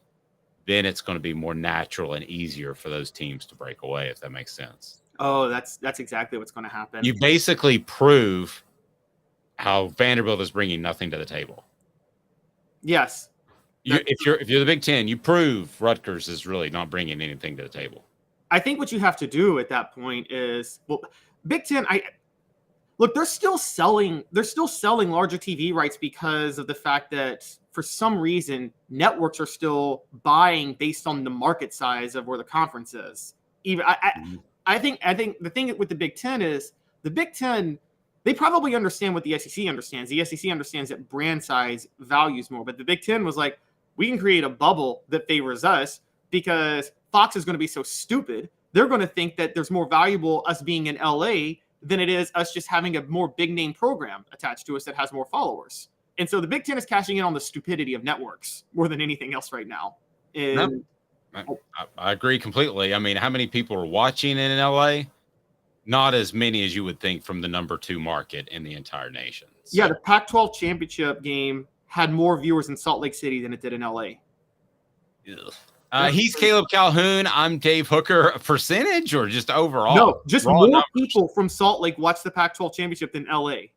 Then it's going to be more natural and easier for those teams to break away, if that makes sense. Oh, that's exactly what's going to happen. You basically prove how Vanderbilt is bringing nothing to the table. Yes. If you're the Big Ten, you prove Rutgers is really not bringing anything to the table. I think what you have to do at that point is, well, Big Ten, they're still selling larger TV rights because of the fact that for some reason networks are still buying based on the market size of where the conference is. I think the thing with the Big Ten is the Big Ten, they probably understand what the SEC understands. The SEC understands that brand size values more, but the Big Ten was like, we can create a bubble that favors us because Fox is going to be so stupid. They're going to think that there's more valuable us being in LA than it is us just having a more big name program attached to us that has more followers. And so the Big Ten is cashing in on the stupidity of networks more than anything else right now. And I agree completely. I mean, how many people are watching in LA? Not as many as you would think from the number 2 market in the entire nation. So. Yeah, the Pac-12 championship game had more viewers in Salt Lake City than it did in LA. He's Caleb Calhoun. I'm Dave Hooker. A percentage or just overall? No, just more numbers. People from Salt Lake watch the Pac-12 championship than LA.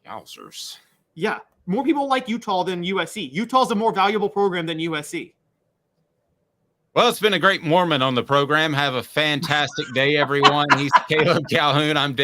Yowzers. Yeah, more people like Utah than USC. Utah's a more valuable program than USC. Well, it's been a great Mormon on the program. Have a fantastic day, everyone. He's Caleb Calhoun. I'm Dave.